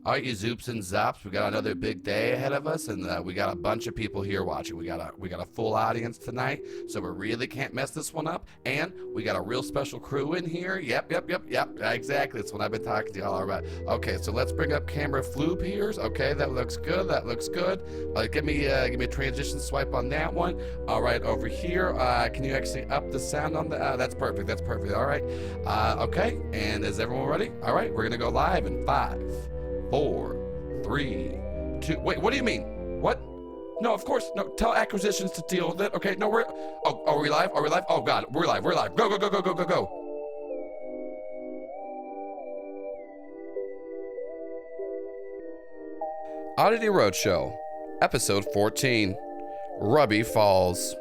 All right, you zoops and zops. We got another big day ahead of us, and we got a bunch of people here watching. We got a full audience tonight, so we really can't mess this one up. And we got a real special crew in here. Yep. Exactly. That's what I've been talking to y'all about. Okay, so let's bring up camera floop here. Okay, that looks good. Give me a transition swipe on that one. All right, over here. Can you actually up the sound on the? That's perfect. All right. Okay, and is everyone ready? All right, we're gonna go live in 5, 4, 3, 2. Wait, what do you mean? What? No, of course. No, tell acquisitions to deal with it. Okay, no, are we live? Oh, God, we're live. Go. Oddity Roadshow, episode 14, Rubby Falls.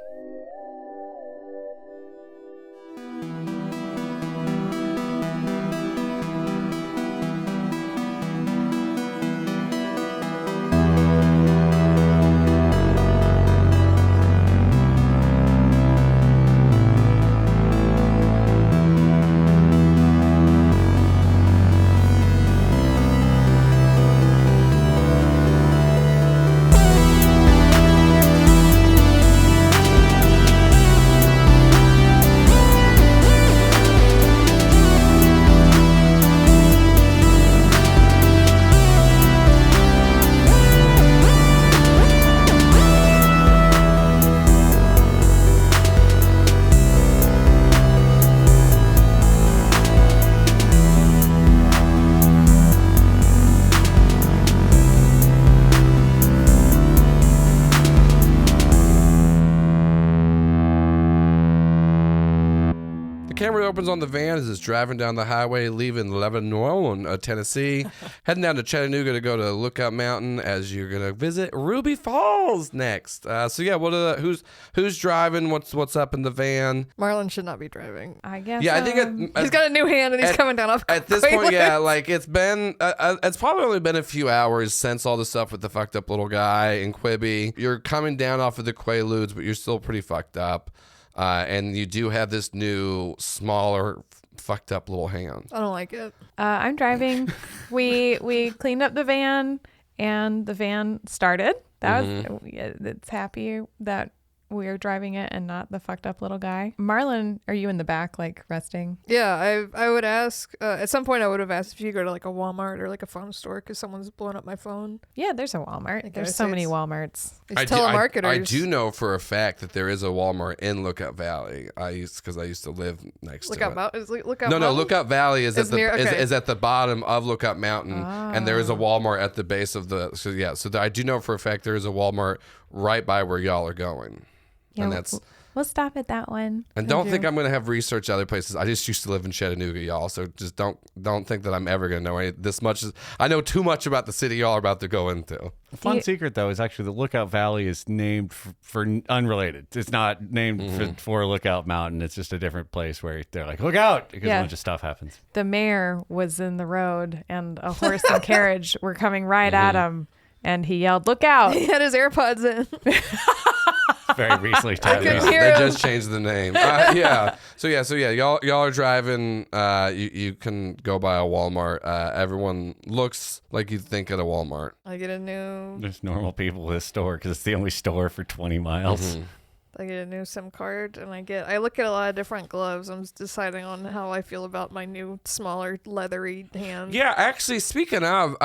Camera opens on the van as it's driving down the highway, leaving Lebanon, Tennessee, heading down to Chattanooga to go to Lookout Mountain as you're gonna visit Ruby Falls next. Who's driving? What's up in the van? Marlon should not be driving. I guess. Yeah, I think he's got a new hand and he's coming down off. At this point, yeah, like it's been, it's probably only been a few hours since all the stuff with the fucked up little guy and Quibi. You're coming down off of the Quaaludes, but you're still pretty fucked up. And you do have this new, smaller, fucked up little hand. I don't like it. I'm driving. we cleaned up the van, and the van started. It's happy that we're driving it and not the fucked up little guy. Marlon, are you in the back, like resting? Yeah, I would ask. At some point, I would have asked if you go to like a Walmart or like a phone store because someone's blowing up my phone. Yeah, there's a Walmart. There's so many Walmarts. These telemarketers. I do know for a fact that there is a Walmart in Lookout Valley. I used to live next to it. Lookout Mountain? Lookout Valley is at the bottom of Lookout Mountain, Oh. and there is a Walmart at the base of the. So I do know for a fact there is a Walmart right by where y'all are going. Yeah, and that's we'll stop at that one. And don't think I'm going to have research other places. I just used to live in Chattanooga, y'all. So just don't think that I'm ever going to know this much. I know too much about the city y'all are about to go into. A fun secret, though, is actually the Lookout Valley is named for unrelated. It's not named for Lookout Mountain. It's just a different place where they're like, look out, because a bunch of stuff happens. The Maier was in the road, and a horse and carriage were coming right at him, and he yelled, look out. He had his AirPods in. Very recently. They just changed the name. So y'all are driving. You can go by a Walmart. Everyone looks like you'd think at a Walmart. I get a new. There's normal people at this store because it's the only store for 20 miles. I get a new SIM card, and I look at a lot of different gloves. I'm just deciding on how I feel about my new, smaller, leathery hand. Yeah, actually, speaking of,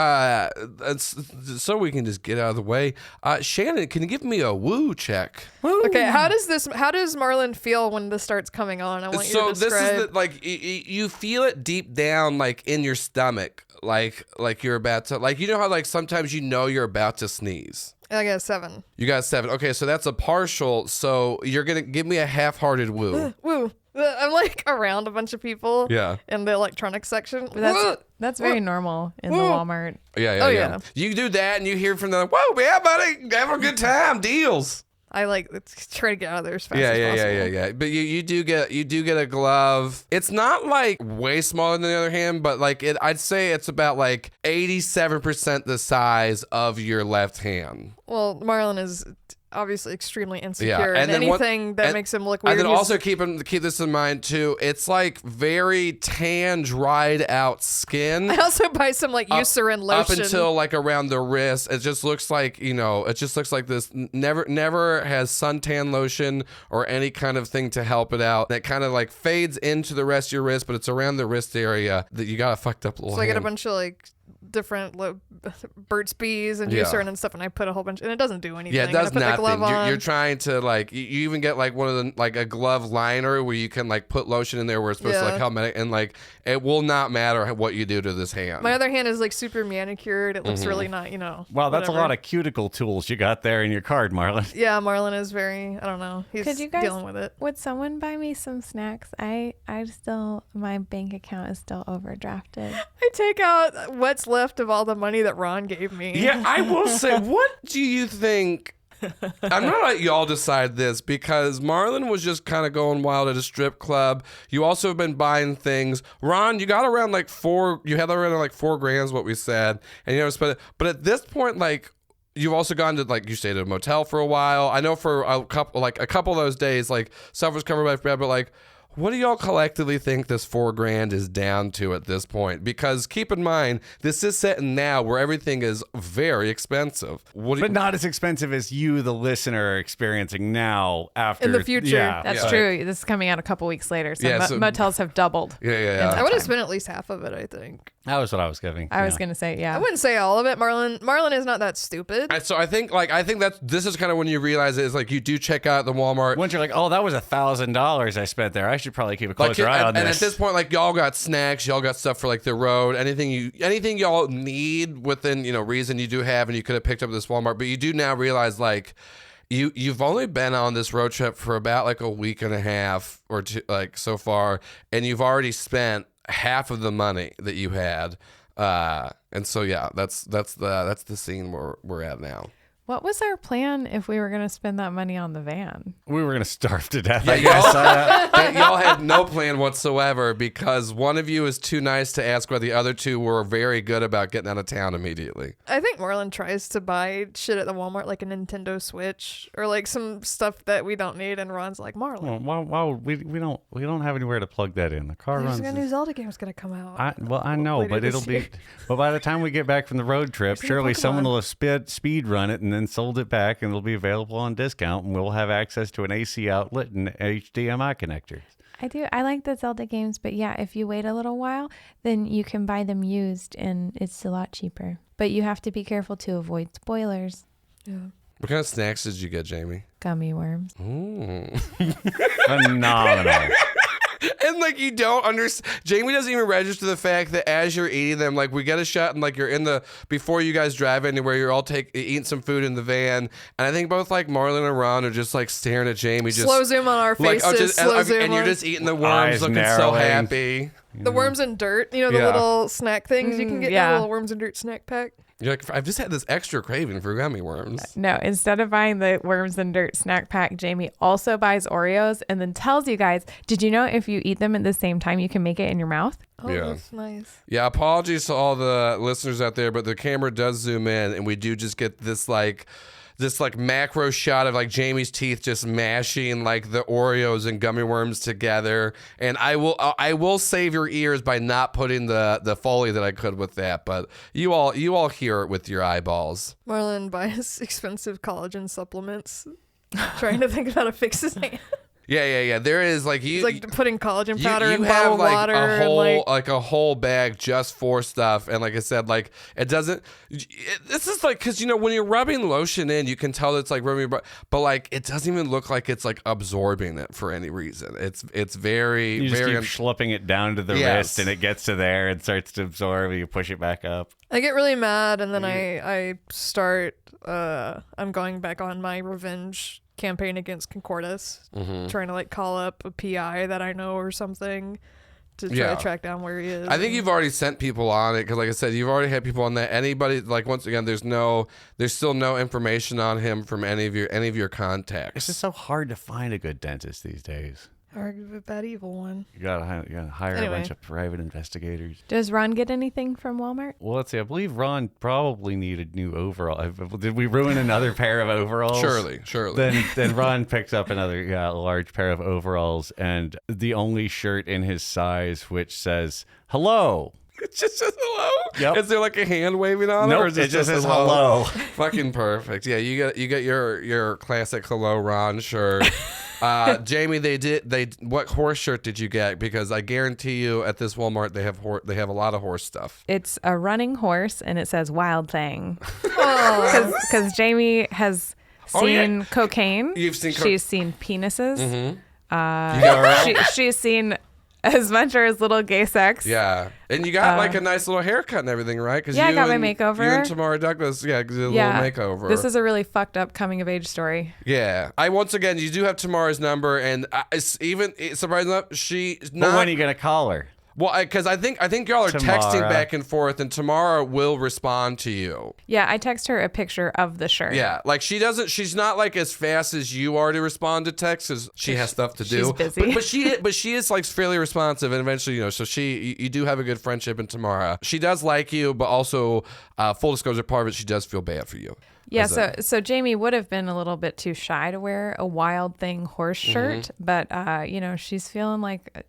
so we can just get out of the way, Shannon, can you give me a woo check? Woo. Okay, how does Marlon feel when this starts coming on? I want you to describe. So this is you feel it deep down, like in your stomach, like you're about to, like, you know how like sometimes you know you're about to sneeze. I got a 7. You got a 7. Okay, so that's a partial. So you're going to give me a half-hearted woo. Woo. I'm like around a bunch of people in the electronics section. That's very normal in the Walmart. Yeah. You do that and you hear from them, whoa, yeah, buddy, have a good time, deals. I try to get out of there as fast as possible. Yeah. But you do get a glove. It's not like way smaller than the other hand, but like I'd say it's about like 87% the size of your left hand. Well, Marlon is obviously extremely insecure, and and then anything that makes him look weird. And then also keep this in mind too. It's like very tan, dried out skin. I also buy some like Eucerin lotion up until like around the wrist. It just looks like it just looks like this. Never has suntan lotion or any kind of thing to help it out. That kind of like fades into the rest of your wrist, but it's around the wrist area that you got a fucked up little. So I get a hand. bunch of like different Burt's Bees and Eucerin and stuff, and I put a whole bunch, and it doesn't do anything. Yeah, it does put nothing. The glove You're on. trying to like you even get like one of the like a glove liner where you can like put lotion in there where it's supposed to like help it, and like it will not matter what you do to this hand. My other hand is like super manicured. It looks really not, Wow, that's whatever. a lot of cuticle tools you got there in your card, Marlon. Yeah, Marlon is very, I don't know. He's Could you guys, dealing with it. Would someone buy me some snacks? I still, my bank account is still overdrafted. I take out what's left of all the money that Ron gave me. Yeah, I will say, what do you think? I'm gonna let y'all decide this because Marlon was just kind of going wild at a strip club. You also have been buying things. Ron, you got around like you had around like $4,000 is what we said, and you never spent it. But at this point, like, you've also gone to like you stayed at a motel for a while. I know for a couple of those days, like stuff was covered by bed, but like. What do y'all collectively think this $4,000 is down to at this point? Because keep in mind, this is set in now where everything is very expensive. But not as expensive as you, the listener, are experiencing now after. In the future. Yeah, That's true. This is coming out a couple weeks later, so motels have doubled. Yeah. I would have spent at least half of it, I think. That was what I was giving. I was going to say, I wouldn't say all of it. Marlon is not that stupid. So I think this is kind of when you realize it is like you do check out the Walmart. Once you're like, oh, that was $1,000 I spent there. I should probably keep a closer eye on this. And at this point, like y'all got snacks, y'all got stuff for like the road, anything y'all need within reason you do have, and you could have picked up this Walmart. But you do now realize like you've only been on this road trip for about like a week and a half or two, like so far, and you've already spent half of the money that you had. And so yeah, that's the scene we're at now. What was our plan if we were going to spend that money on the van? We were going to starve to death. Yeah, y'all had no plan whatsoever because one of you is too nice to ask, while the other two were very good about getting out of town immediately. I think Marlon tries to buy shit at the Walmart, like a Nintendo Switch or like some stuff that we don't need, and Ron's like, Marlon. Well, we don't have anywhere to plug that in. The car runs. There's a new Zelda game is gonna come out. I know, later but this it'll year. be. But by the time we get back from the road trip, There's surely Pokemon. someone will have speed run it and then sold it back, and it'll be available on discount, and we'll have access to an AC outlet and HDMI connectors. I like the Zelda games, but yeah, if you wait a little while, then you can buy them used, and it's a lot cheaper. But you have to be careful to avoid spoilers. Yeah. What kind of snacks did you get, Jamie? Gummy worms. Phenomenal. And like you don't understand, Jamie doesn't even register the fact that as you're eating them, like we get a shot and like you're before you guys drive anywhere, you're all eating some food in the van, and I think both like Marlon and Ron are just like staring at Jamie, just Slow zoom on our faces. and you're just eating the worms, Eyes looking so narrowing. happy. The worms and dirt, the Yeah. little snack things you can get. yeah. The little worms and dirt snack pack. You're like, I've just had this extra craving for gummy worms. No, instead of buying the worms and dirt snack pack, Jamie also buys Oreos and then tells you guys, did you know if you eat them at the same time, you can make it in your mouth? Oh, Yeah. that's nice. Yeah, apologies to all the listeners out there, but the camera does zoom in, and we do just get this macro shot of like Jamie's teeth just mashing like the Oreos and gummy worms together. And I will save your ears by not putting the Foley that I could with that, but you all hear it with your eyeballs. Marlon buys expensive collagen supplements, trying to think of how to fix his hand. Yeah. There is like He's like putting collagen you powder in have bottled like water. a whole and, like a whole bag just for stuff, and like I said, like it doesn't. This is like because when you're rubbing lotion in, you can tell it's like rubbing, but like it doesn't even look like it's like absorbing it for any reason. It's very You just very. keep schlepping it down to the wrist, and it gets to there and starts to absorb, and you push it back up. I get really mad, and then I start. I'm going back on my revenge campaign against Concordus, trying to like call up a PI that I know or something to try to track down where he is. I think you've already sent people on it because, like I said, you've already had people on that. Anybody, like once again, there's still no information on him from any of your contacts. It's just so hard to find a good dentist these days. Argue with that evil one. You gotta hire a bunch of private investigators. Does Ron get anything from Walmart? Well, let's see. I believe Ron probably needed new overalls. Did we ruin another pair of overalls? Surely. Then Ron picks up another large pair of overalls and the only shirt in his size which says hello. It just says hello? Yep. Is there like a hand waving on it? Nope, Or is it just says hello. Fucking perfect. Yeah, you got your classic hello Ron shirt. Jamie, what horse shirt did you get? Because I guarantee you at this Walmart they have a lot of horse stuff. It's a running horse and it says Wild Thing. Because Jamie has seen cocaine. You've seen She's seen penises. Mm-hmm. She's seen as much or as little gay sex. Yeah. And you got like a nice little haircut and everything, right? Cause I got my makeover. You and Tamara Douglas, did a little makeover. This is a really fucked up coming of age story. Yeah. Once again, you do have Tamara's number, and surprisingly enough, she's not. But when are you going to call her? Well, because I think y'all are texting back and forth, and Tamara will respond to you. Yeah, I text her a picture of the shirt. Yeah, like she's not like as fast as you are to respond to texts, because she has stuff to do. She's busy. But she is like fairly responsive, and eventually, so you do have a good friendship in Tamara. She does like you, but also, full disclosure, part of it, she does feel bad for you. Yeah, so Jamie would have been a little bit too shy to wear a Wild Thing horse shirt, but she's feeling like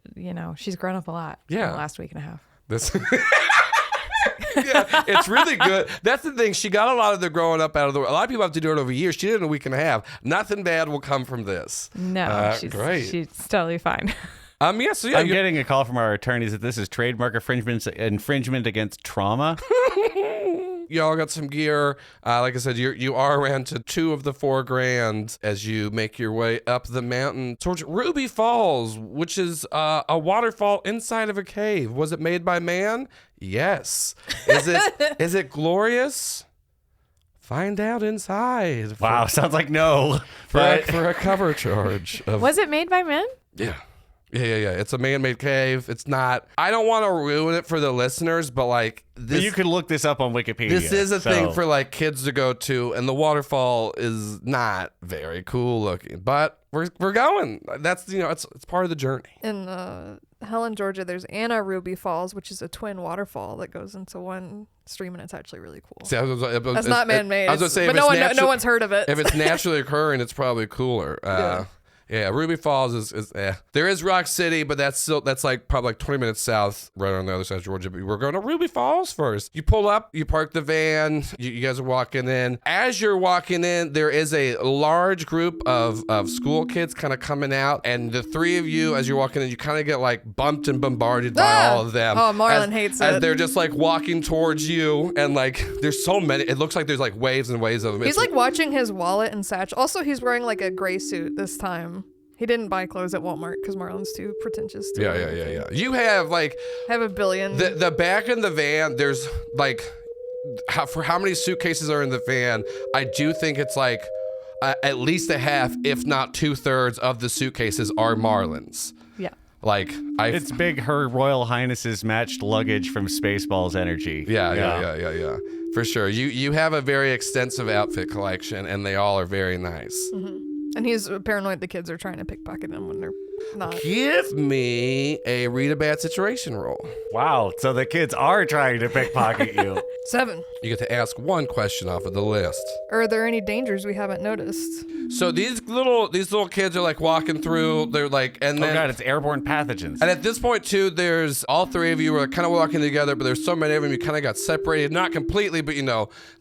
she's grown up a lot in the last week and a half. Yeah, it's really good. That's the thing. She got a lot of the growing up out of the way. A lot of people have to do it over years. She did it in a week and a half. Nothing bad will come from this. No, great. She's totally fine. I'm getting a call from our attorneys that this is trademark infringement against trauma. Y'all got some gear. Like I said, you are around to 2 of the 4 grand as you make your way up the mountain towards Ruby Falls, which is a waterfall inside of a cave. Was it made by man? Yes. Is it glorious? Find out inside. Wow, sounds like no. For a cover charge. Was it made by men? Yeah. Yeah. It's a man-made cave. It's not. I don't want to ruin it for the listeners, but like this. But you can look this up on Wikipedia. This is a thing for like kids to go to, and the waterfall is not very cool looking, but we're going. That's it's part of the journey. In Helen, Georgia, there's Anna Ruby Falls, which is a twin waterfall that goes into one stream, and it's actually really cool. See, that's not man-made. I was gonna say, but no one's heard of it. If it's naturally occurring, it's probably cooler. Yeah, Ruby Falls is There is Rock City, but that's like probably like 20 minutes south, right on the other side of Georgia. But we're going to Ruby Falls first. You pull up, you park the van, you guys are walking in. As you're walking in, there is a large group of school kids kind of coming out, and the 3 of you, as you're walking in, you kind of get like bumped and bombarded by all of them. Oh, Marlon hates it. As they're just like walking towards you, and like there's so many. It looks like there's like waves and waves of them. He's like watching his wallet and satchel. Also, he's wearing like a gray suit this time. He didn't buy clothes at Walmart because Marlon's too pretentious to Yeah. You have like... have a billion. The back in the van, there's like... For how many suitcases are in the van, I do think it's like at least a half, if not 2/3 of the suitcases are Marlon's. Yeah. Like, it's big Her Royal Highness's matched luggage from Spaceballs energy. Yeah. For sure. You have a very extensive outfit collection, and they all are very nice. Mm-hmm. And he's paranoid the kids are trying to pickpocket him when they're not. Give me a read a bad situation roll. Wow, so the kids are trying to pickpocket you. 7. You get to ask 1 question off of the list. Are there any dangers we haven't noticed? So these little kids are like walking through. They're like, and then, oh god, it's airborne pathogens. And at this point too, there's all 3 of you are kind of walking together, but there's so many of them you kind of got separated, not completely, but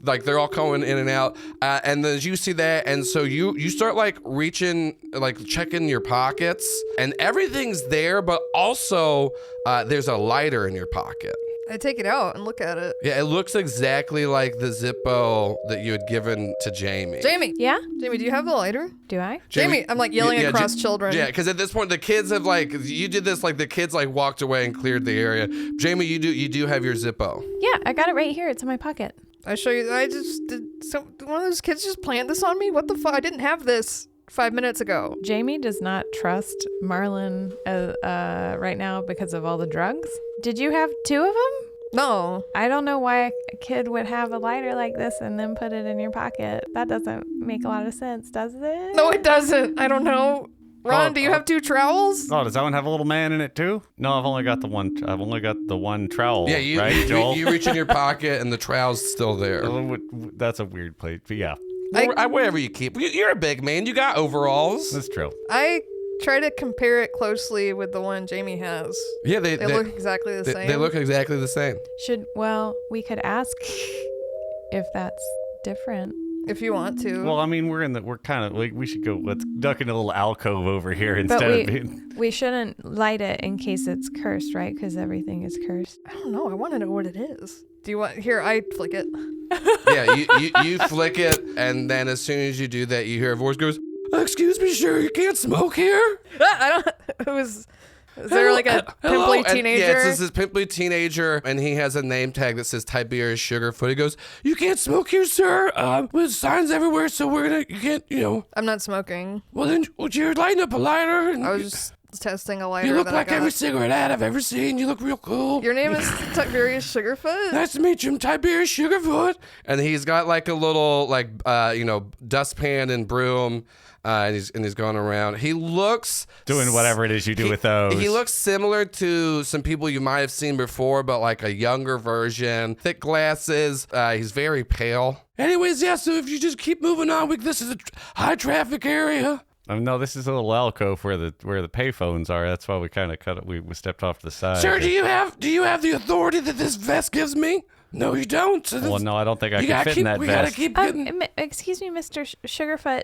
like they're all going in and out. And then you see that, and so you start like reaching, like checking your pockets, and everything's there, but also there's a lighter in your pocket. I take it out and look at it. Yeah, it looks exactly like the Zippo that you had given to Jamie. Jamie. Yeah? Jamie, do you have the lighter? Do I? Jamie, I'm like yelling across children. Yeah, because at this point the kids have like, you did this, like the kids like walked away and cleared the area. Jamie, you do have your Zippo. Yeah, I got it right here. It's in my pocket. I show you. I just did. One of those kids just plant this on me. What the fuck? I didn't have this 5 minutes ago. Jamie does not trust Marlon right now because of all the drugs. Did you have 2 of them? No. I don't know why a kid would have a lighter like this and then put it in your pocket. That doesn't make a lot of sense, does it? No, it doesn't. I don't know. Ron, do you have 2 trowels? Oh, does that one have a little man in it too? No, I've only got the one. I've only got the one trowel. Yeah, right, Joel? you reach in your pocket and the trowel's still there. That's a weird plate, but yeah, Whatever you keep. You're a big man. You got overalls. that's true. I try to compare it closely with the one Jamie has. Yeah, They look exactly the same. They look exactly the same. We could ask if that's different. If you want to. Well, I mean, we're kind of like, we should go, let's duck in a little alcove over here But instead of being. we shouldn't light it in case it's cursed, right? Because everything is cursed. I don't know. I want to know what it is. Do you want... Here, I flick it. Yeah, you flick it, and then as soon as you do that, you hear a voice goes, "Excuse me, sir, you can't smoke here?" I don't... It was... Is there like a pimply teenager? Yeah, it's this pimply teenager, and he has a name tag that says Tiberius Sugarfoot. He goes, "You can't smoke here, sir. With signs everywhere, so you can't, I'm not smoking. Well, then, you're lighting up a lighter. And I was just testing a lighter. you look that like I got. every cigarette ad I've ever seen. You look real cool. Your name is Tiberius Sugarfoot? Nice to meet you, I'm Tiberius Sugarfoot." And he's got like a little, dustpan and broom. And he's going around. He looks Doing whatever it is you do with those. He looks similar to some people you might have seen before, but like a younger version. Thick glasses. He's very pale. Anyways, yeah. So if you just keep moving on, this is a high traffic area. No, this is a little alcove where the payphones are. That's why we kind of cut it. We stepped off to the side. Sir, do you have the authority that this vest gives me? No, you don't. So Well, no, I don't think I can fit in that we gotta vest. keep getting. Excuse me, Mr. Sugarfoot.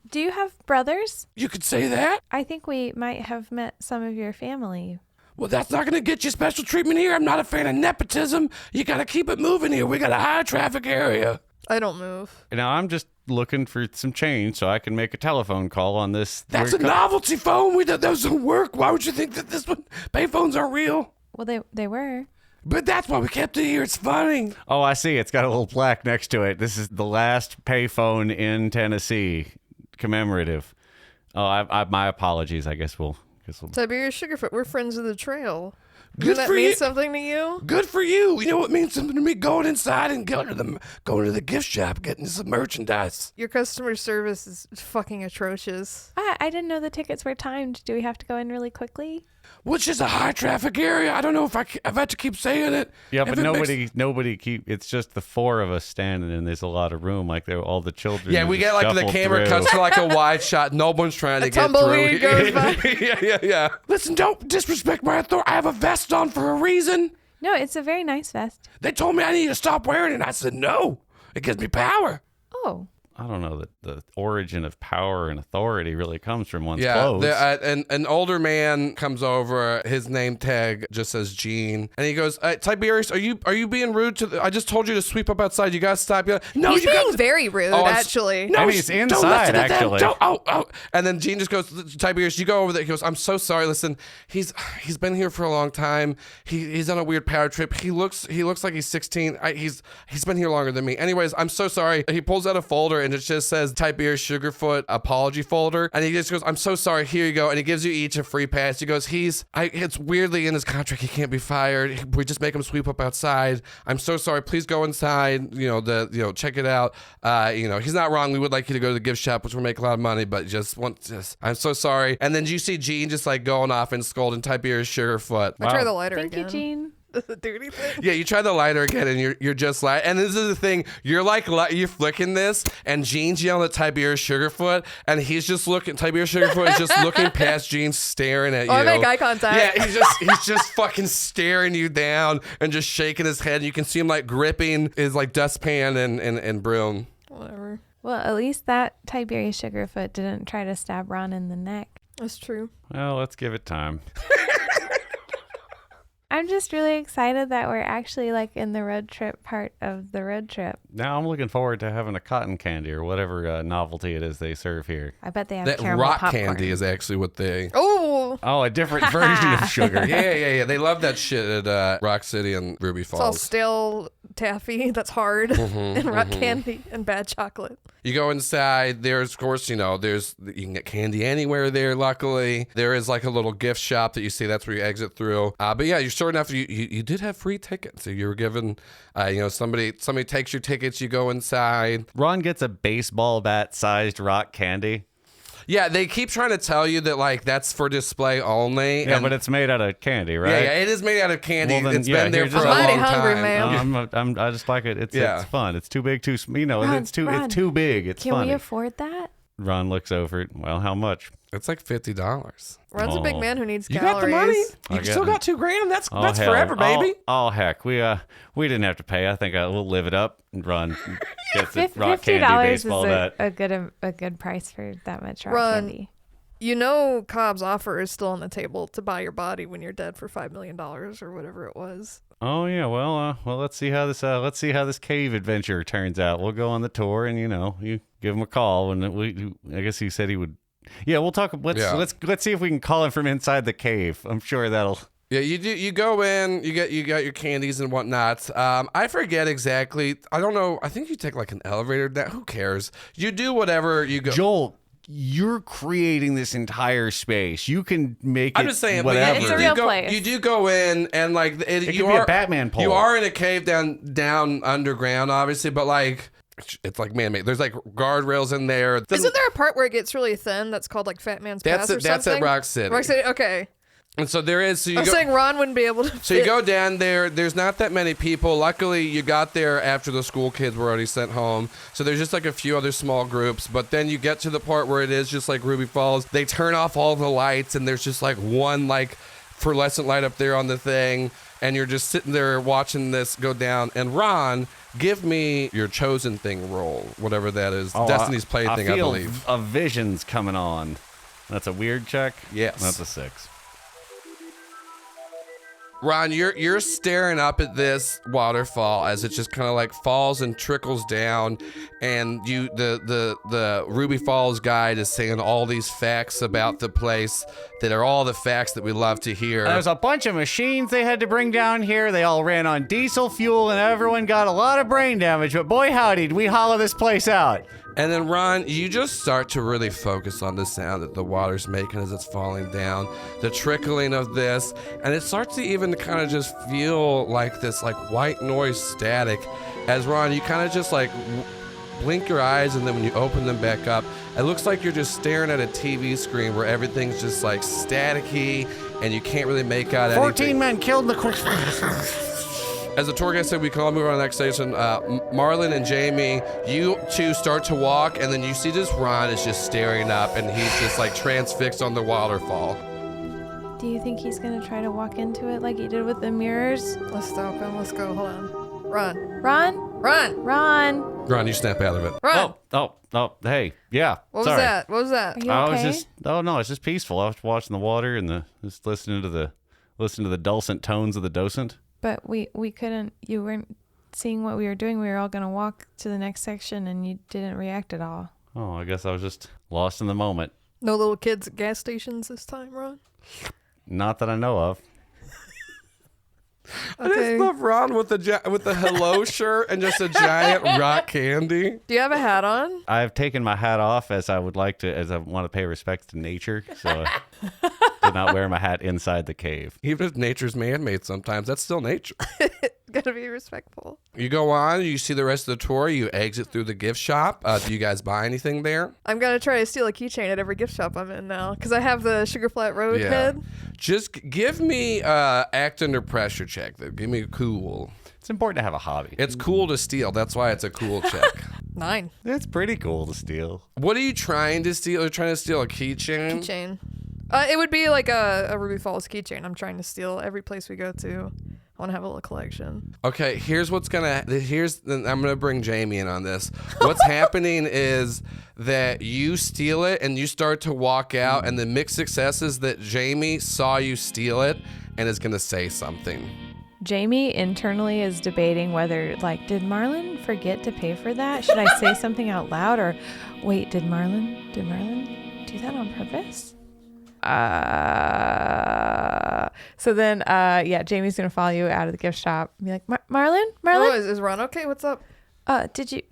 Do you have brothers? You could say that. I think we might have met some of your family. Well, that's not going to get you special treatment here. I'm not a fan of nepotism. You got to keep it moving here. We got a high traffic area. I don't move. Now, I'm just looking for some change so I can make a telephone call on this. That's a novelty phone. That doesn't work. Why would you think that this one? Payphones are real. Well, they were. But that's why we kept it here. It's funny. Oh, I see. It's got a little plaque next to it. This is the last payphone in Tennessee. Commemorative. Oh, my apologies. I guess we'll. Tiberius Sugarfoot, we're friends of the trail. Good Does that for mean you. something to you? Good for you. You know what means something to me? Going inside and going to the gift shop, getting some merchandise. Your customer service is fucking atrocious. I didn't know the tickets were timed. Do we have to go in really quickly? Which is a high traffic area. I don't know if I've had to keep saying it. Yeah, but nobody it's just the 4 of us standing, and there's a lot of room. Like all the children. Yeah, we get like the camera cuts to like a wide shot. No one's trying to get through. Tumbleweed goes by. Yeah. Listen, don't disrespect my authority. I have a vest on for a reason. No, it's a very nice vest. They told me I need to stop wearing it. And I said no. It gives me power. Oh. I don't know that the origin of power and authority really comes from one's Yeah, clothes. an older man comes over. His name tag just says Gene, and he goes, "Tiberius, are you being rude to? I just told you to sweep up outside. You guys stop. No, He's you being got very rude, actually. No, Maybe he's don't inside, listen to them. actually. Oh. And then Gene just goes, "Tiberius, you go over there." He goes, "I'm so sorry. Listen, he's been here for a long time. He's on a weird power trip. He looks like he's 16. He's been here longer than me. Anyways, I'm so sorry." He pulls out a folder and it just says Tiberius Sugarfoot apology folder, and he just goes, "I'm so sorry. Here you go." And he gives you each a free pass. He goes, "It's weirdly in his contract. He can't be fired. We just make him sweep up outside. I'm so sorry. Please go inside. Check it out. He's not wrong. We would like you to go to the gift shop, which will make a lot of money, but I'm so sorry." And then you see Gene just like going off and scolding Tiberius Sugarfoot. I try the lighter Thank again. you, Gene. Does it do anything? Yeah, you try the lighter again, and you're just like, and this is the thing, you're flicking this, and Gene's yelling at Tiberius Sugarfoot, and he's just looking. Tiberius Sugarfoot is just looking past Gene, staring at you. I make eye contact. Yeah, he's just fucking staring you down and just shaking his head. You can see him like gripping his like dustpan and broom. Whatever. Well, at least that Tiberius Sugarfoot didn't try to stab Ron in the neck. That's true. Well, let's give it time. I'm just really excited that we're actually like in the road trip part of the road trip. Now I'm looking forward to having a cotton candy or whatever novelty it is they serve here. I bet they have That caramel rock popcorn. candy is actually what they. Oh, Oh, a different version of sugar. Yeah. They love that shit at Rock City and Ruby it's all Falls. stale taffy that's hard and rock candy and bad chocolate. You go inside, there's, of course, you can get candy anywhere there, luckily. There is like a little gift shop that you see, that's where you exit through. But yeah, you're sure enough, you did have free tickets. So you were given, somebody takes your tickets, you go inside. Ron gets a baseball bat sized rock candy. Yeah, they keep trying to tell you that like that's for display only. Yeah, but it's made out of candy, right? Yeah, it is made out of candy. Well, then, It's been there for a I'm long mighty time. hungry, man. I just like it. It's fun. It's too big, Ron, it's too big. It's Can funny. we afford that? Ron looks over it. Well, how much? It's like $50. Ron's a big man who needs You calories. got the money. I You still got $2,000. That's hell. forever, baby. Heck, we didn't have to pay. I think we'll live it up. And Ron gets the rock candy $50 baseball is bat. a good price for that much rock Ron, candy. You know Cobb's offer is still on the table to buy your body when you're dead for $5 million or whatever it was. Oh yeah, well, let's see how this cave adventure turns out. We'll go on the tour, and you give him a call, and I guess he said he would. Yeah, we'll talk. Let's see if we can call him from inside the cave. I'm sure that'll. Yeah, you do. You go in. You got your candies and whatnot. I forget exactly. I don't know. I think you take like an elevator down. Who cares? You do whatever you go. Joel, you're creating this entire space. You can make I'm it just saying, whatever. It's a real place. You do go in, and like It could be a Batman pole. You are in a cave down underground, obviously, but like. It's like man-made. There's like guardrails in there. Isn't there a part where it gets really thin that's called like Fat Man's Pass or That's something? at Rock City. Rock City, okay. And so there is. So I'm saying Ron wouldn't be able to. So you go down there. There's not that many people. Luckily, you got there after the school kids were already sent home. So there's just like a few other small groups. But then you get to the part where it is just like Ruby Falls. They turn off all the lights, and there's just like one like fluorescent light up there on the thing. And you're just sitting there watching this go down. And Ron, give me your chosen thing roll, whatever that is. Destiny's Plaything, I believe. I feel a vision's coming on. That's a weird check? Yes. That's a 6. Ron, you're staring up at this waterfall as it just kind of like falls and trickles down, and the Ruby Falls guide is saying all these facts about the place that are all the facts that we love to hear. There's a bunch of machines they had to bring down here. They all ran on diesel fuel, and everyone got a lot of brain damage. But boy, howdy, did we hollow this place out. And then, Ron, you just start to really focus on the sound that the water's making as it's falling down, the trickling of this, and it starts to even kind of just feel like this like white noise static as, Ron, you kind of just like blink your eyes, and then when you open them back up, it looks like you're just staring at a TV screen where everything's just like staticky and you can't really make out anything. 14 men killed in the quick. As the tour guide said, we can all move on to the next station. Marlon and Jamie, you two start to walk, and then you see just Ron is just staring up, and he's just like transfixed on the waterfall. Do you think he's gonna try to walk into it like he did with the mirrors? Let's stop him. Let's go. Hold on. Run. Ron? Run. Ron, you snap out of it. Run. Oh, hey, yeah. What sorry. was that? What was that? Are you I was okay? just, no, it's just peaceful. I was watching the water and just listening to the dulcet tones of the docent. But we couldn't, you weren't seeing what we were doing. We were all going to walk to the next section and you didn't react at all. Oh, I guess I was just lost in the moment. No little kids at gas stations this time, Ron? Not that I know of. I just love Ron with the hello shirt and just a giant rock candy. Do you have a hat on? I've taken my hat off as I want to pay respect to nature. So I did not wear my hat inside the cave. Even if nature's man-made sometimes, that's still nature. Gotta be respectful. You go on, you see the rest of the tour, you exit through the gift shop. Do you guys buy anything there? I'm gonna try to steal a keychain at every gift shop I'm in now, because I have the Sugar Flat Road head. Just give me act under pressure check. Give me a cool. It's important to have a hobby. It's cool to steal. That's why it's a cool check. 9. It's pretty cool to steal. What are you trying to steal? You're trying to steal a keychain? Keychain. It would be like a Ruby Falls keychain. I'm trying to steal every place we go to. I want to have a little collection. Okay, I'm gonna bring Jamie in on this. What's happening is that you steal it and you start to walk out, and the mixed success is that Jamie saw you steal it and is gonna say something. Jamie internally is debating whether, like, did Marlon forget to pay for that? Should I say something out loud, or wait, did Marlon do that on purpose? So then, Jamie's gonna follow you out of the gift shop and be like, Marlon? Oh, is Ron okay? What's up? Did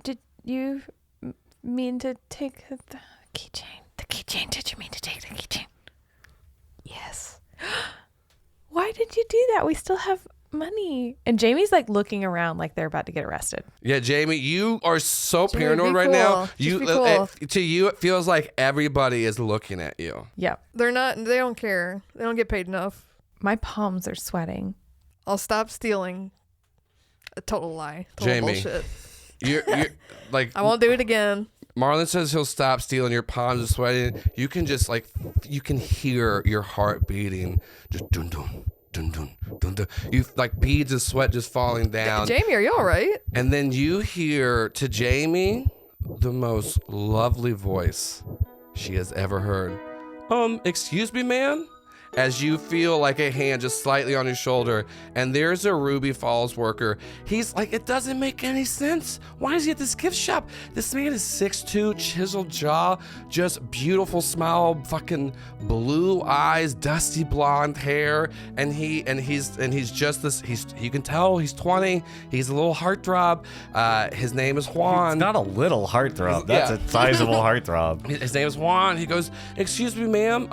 you mean to take the keychain? The keychain? Did you mean to take the keychain? Yes. Why did you do that? We still have money. And Jamie's like looking around like they're about to get arrested. Yeah, Jamie, you are so Jamie, paranoid be right cool. now. Just be cool. To you, it feels like everybody is looking at you. Yep. They don't care. They don't get paid enough. My palms are sweating. I'll stop stealing. A total lie. Total Jamie. bullshit. You're like, I won't do it again. Marlon says he'll stop stealing. Your palms are sweating. You can just you can hear your heart beating. Just dun dun dun dun dun dun. You like beads of sweat just falling down. Jamie, are you all right? And then you hear to Jamie the most lovely voice she has ever heard. Excuse me, ma'am? As you feel like a hand just slightly on your shoulder, and there's a Ruby Falls worker. He's like, it doesn't make any sense. Why is he at this gift shop? This man is 6'2", chiseled jaw, just beautiful smile, fucking blue eyes, dusty blonde hair, and he's just this. You can tell he's 20. He's a little heartthrob. His name is Juan. It's not a little heartthrob. That's a sizable heartthrob. His name is Juan. He goes, excuse me, ma'am.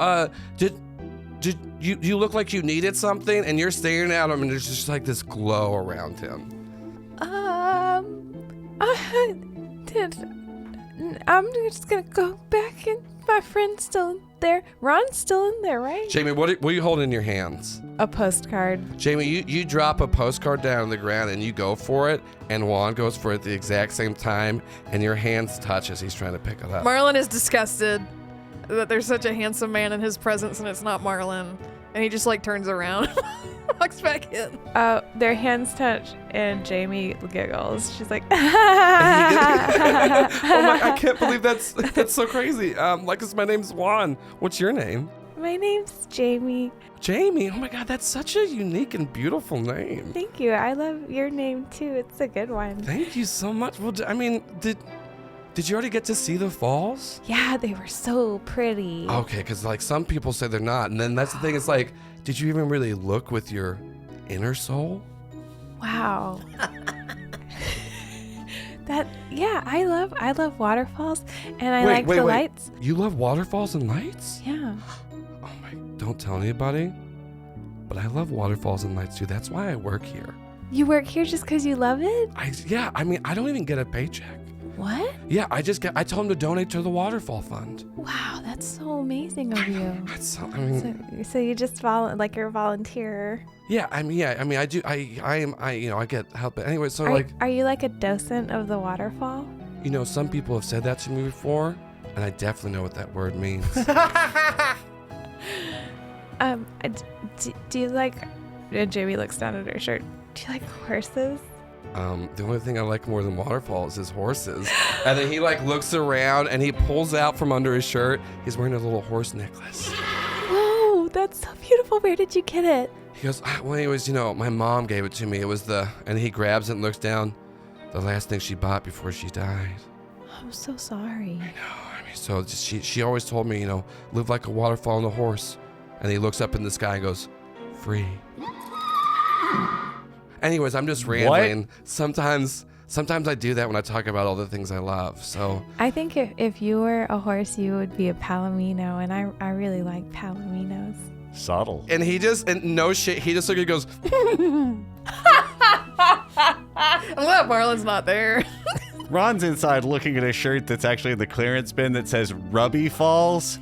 Did you look like you needed something? And you're staring at him, and there's just like this glow around him. I'm just gonna go back, and my friend's still in there. Ron's still in there, right? Jamie, what are you holding in your hands? A postcard. Jamie, you drop a postcard down on the ground, and you go for it, and Juan goes for it at the exact same time, and your hands touch as he's trying to pick it up. Marlon is disgusted that there's such a handsome man in his presence and it's not Marlon. And he just like turns around, walks back in. Their hands touch, and Jamie giggles. She's like, Oh my! I can't believe that's so crazy. My name's Juan. What's your name? my name's Jamie. Jamie. Oh my God, that's such a unique and beautiful name. Thank you. I love your name too. It's a good one. Thank you so much. Well, I mean, did you already get to see the falls? Yeah, they were so pretty. Okay, because like some people say they're not, and then that's the thing. It's like, did you even really look with your inner soul? Wow. I love waterfalls, and I like the lights. You love waterfalls and lights? Yeah. Oh my! Don't tell anybody. But I love waterfalls and lights too. That's why I work here. You work here just because you love it? I mean, I don't even get a paycheck. What? Yeah, I told him to donate to the waterfall fund. Wow, that's so amazing of you. So you just you're a volunteer. Yeah, I mean, I do. I get help. Anyway, so are you like a docent of the waterfall? Some people have said that to me before, and I definitely know what that word means. Do you like? Jamie looks down at her shirt. Do you like horses? The only thing I like more than waterfalls is horses. And then he looks around and he pulls out from under his shirt. He's wearing a little horse necklace. Whoa, that's so beautiful. Where did you get it? He goes, well, anyways, my mom gave it to me. It was and he grabs it and looks down. The last thing she bought before she died. I'm so sorry. I know. So she always told me, live like a waterfall on a horse. And he looks up in the sky and goes, free. Anyways, I'm just rambling. What? Sometimes I do that when I talk about all the things I love. So I think if you were a horse, you would be a palomino, and I really like palominos. Subtle. And he just, and no shit, he just goes. I'm glad Marlon's not there. Ron's inside looking at a shirt that's actually in the clearance bin that says Rubby Falls.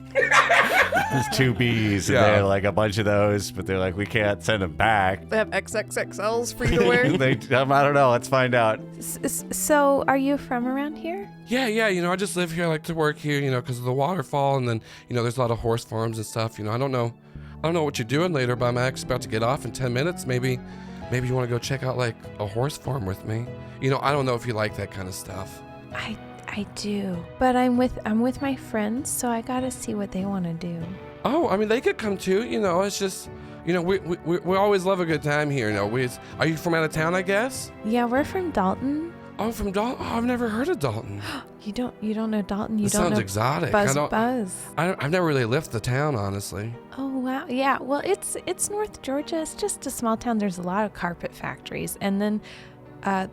There's 2 B's, and they're like a bunch of those, but they're like, we can't send them back. They have XXXLs for you to wear. I don't know. Let's find out. So, are you from around here? Yeah. I just live here. I like to work here, because of the waterfall, and then, there's a lot of horse farms and stuff. I don't know what you're doing later, but I'm actually about to get off in 10 minutes. Maybe you want to go check out a horse farm with me. I don't know if you like that kind of stuff. I do, but I'm with my friends, so I gotta see what they want to do. Oh, I mean, they could come too. It's just, we always love a good time here. Are you from out of town? I guess. Yeah, we're from Dalton. Oh, from Dalton. Oh, I've never heard of Dalton. You don't know Dalton. It sounds exotic. Buzz. I've never really left the town, honestly. Oh wow, yeah. Well, it's North Georgia. It's just a small town. There's a lot of carpet factories, and then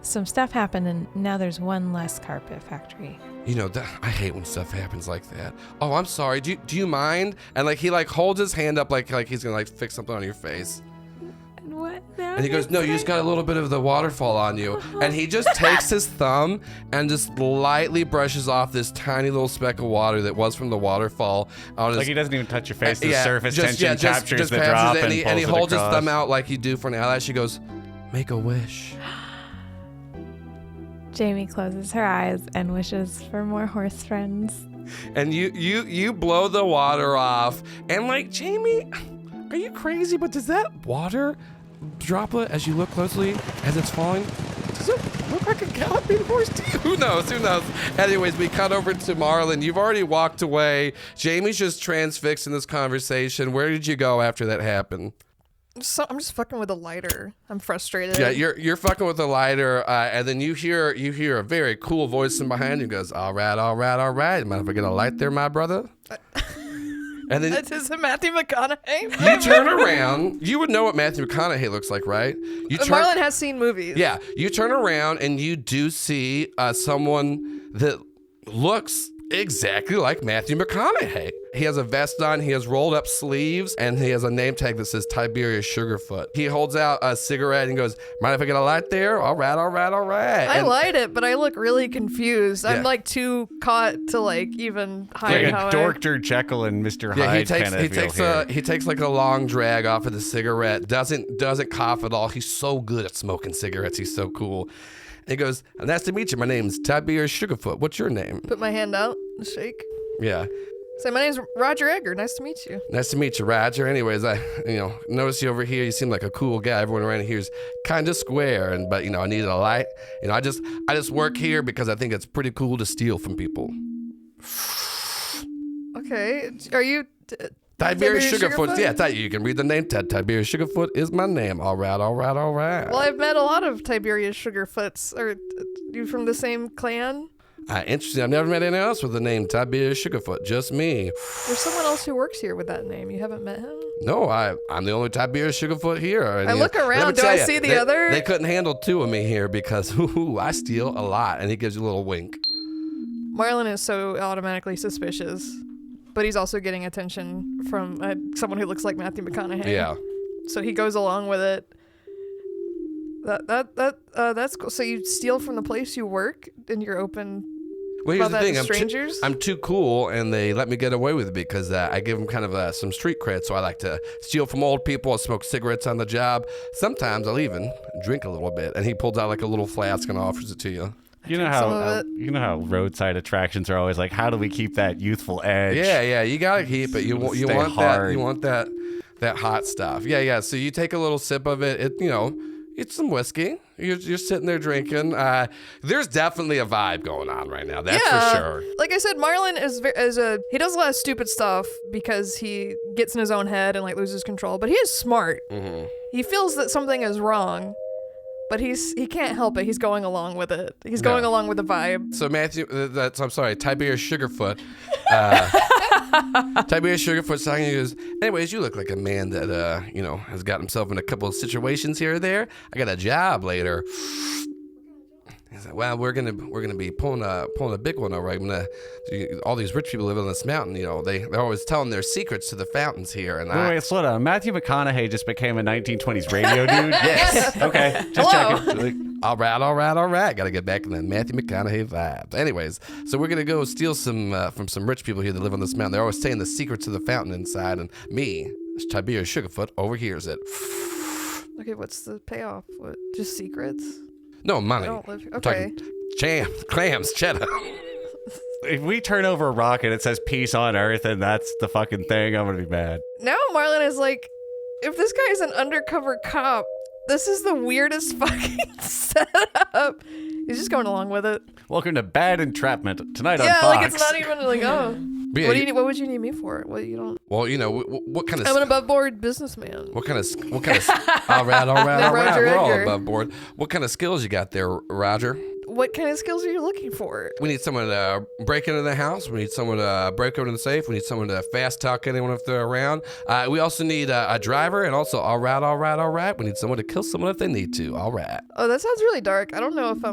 some stuff happened, and now there's one less carpet factory. I hate when stuff happens like that. Oh, I'm sorry. Do you mind? And he holds his hand up like he's gonna fix something on your face. What now? And he goes, no, you just got a little bit of the waterfall on you. And he just takes his thumb and just lightly brushes off this tiny little speck of water that was from the waterfall. On Like his, he doesn't even touch your face. The yeah, surface just- tension yeah, just- captures just the passes drop it, and he pulls holds it his across. thumb out like you do for an eyelash. He goes, make a wish. Jamie closes her eyes and wishes for more horse friends. And you blow the water off. And like, Jamie, are you crazy? But does that water droplet, as you look closely, as it's falling, does it look like a galloping horse to you? Who knows? Who knows? Anyways, we cut over to Marlon. You've already walked away. Jamie's just transfixed in this conversation. Where did you go after that happened? I'm just fucking with a lighter. I'm frustrated. Yeah, you're fucking with the lighter, and then you hear a very cool voice from behind you goes, all right. Mind if I get a light there, my brother? And then Is it Matthew McConaughey? you turn around. You would know what Matthew McConaughey looks like, right? Marlon has seen movies. Yeah, you turn around and you do see someone that looks exactly like Matthew McConaughey. He has a vest on, he has rolled up sleeves, and he has a name tag that says Tiberius Sugarfoot. He holds out a cigarette and goes, mind if I get a light there? All right. I And- light it, but I look really confused. Yeah. I'm like too caught to like even hide Like how a Dr. Jekyll and Mr. Yeah, Hyde kind of he takes like a long drag off of the cigarette. Doesn't cough at all. He's so good at smoking cigarettes. He's so cool. And he goes, nice to meet you. My name's Tiberius Sugarfoot. What's your name? Put my hand out and shake. Yeah. Say, my name's Roger Egger. Nice to meet you. Nice to meet you, Roger. Anyways, I noticed you over here. You seem like a cool guy. Everyone around here is kind of square, but I needed a light. I just work here because I think it's pretty cool to steal from people. Okay. Are you Tiberius Sugarfoot. Yeah, you can read the name. Tiberius Sugarfoot is my name. All right. Well, I've met a lot of Tiberius Sugarfoots. Are you from the same clan? Interesting. I've never met anyone else with the name Tiberius Sugarfoot. Just me. There's someone else who works here with that name. You haven't met him? No, I'm the only Tiberius Sugarfoot here. And, I look around. Do I see the other? They couldn't handle two of me here because I steal a lot. And he gives you a little wink. Marlon is so automatically suspicious, but he's also getting attention from someone who looks like Matthew McConaughey. Yeah. So he goes along with it. That's cool. So you steal from the place you work, and you're open. Well, here's the about that thing. to strangers? I'm too cool, and they let me get away with it because I give them kind of some street cred. So I like to steal from old people. I smoke cigarettes on the job. Sometimes I'll even drink a little bit. And he pulls out like a little flask and offers it to you. You know how roadside attractions are always like, how do we keep that youthful edge? Yeah, you gotta keep it. You want hard. that. You want that hot stuff. Yeah. So you take a little sip of it. It's some whiskey. You're sitting there drinking. There's definitely a vibe going on right now. That's for sure. Like I said, Marlon he does a lot of stupid stuff because he gets in his own head and like loses control. But he is smart. Mm-hmm. He feels that something is wrong, but he can't help it. He's going along with it. He's going along with the vibe. So Matthew, Tiberius Sugarfoot. Tiberius Sugarfoot's talking. He goes, anyways, you look like a man that has got himself in a couple of situations here or there. I got a job later. He's like, well, we're gonna be pulling a big one, all right. All these rich people live on this mountain. They're always telling their secrets to the fountains here. And Wait, slow down. Matthew McConaughey just became a 1920s radio dude? Yes. Okay, just Hello. checking. All right. Got to get back in the Matthew McConaughey vibes. Anyways, so we're going to go steal some from some rich people here that live on this mountain. They're always saying the secrets to the fountain inside, and me, Tiberius Sugarfoot, overhears it. Okay, what's the payoff? What? Just secrets? No money. I don't live here. I'm Okay. talking clams, cheddar. If we turn over a rock and it says peace on earth and that's the fucking thing, I'm going to be mad. Now Marlon is like, if this guy is an undercover cop, this is the weirdest fucking setup. He's just going along with it. Welcome to Bad Entrapment. Tonight on Yeah, Fox. like it's not even like, oh. Yeah, What do you need? What would you need me for? What you don't? Well, what kind of I'm an above board businessman. what kind of all right. Roger We're all Edgar. above board. What kind of skills you got there, Roger? What kind of skills are you looking for? We need someone to break into the house. We need someone to break open the safe. We need someone to fast talk anyone if they're around. We also need a driver, and also all right. We need someone to kill someone if they need to. All right. Oh, that sounds really dark. I don't know if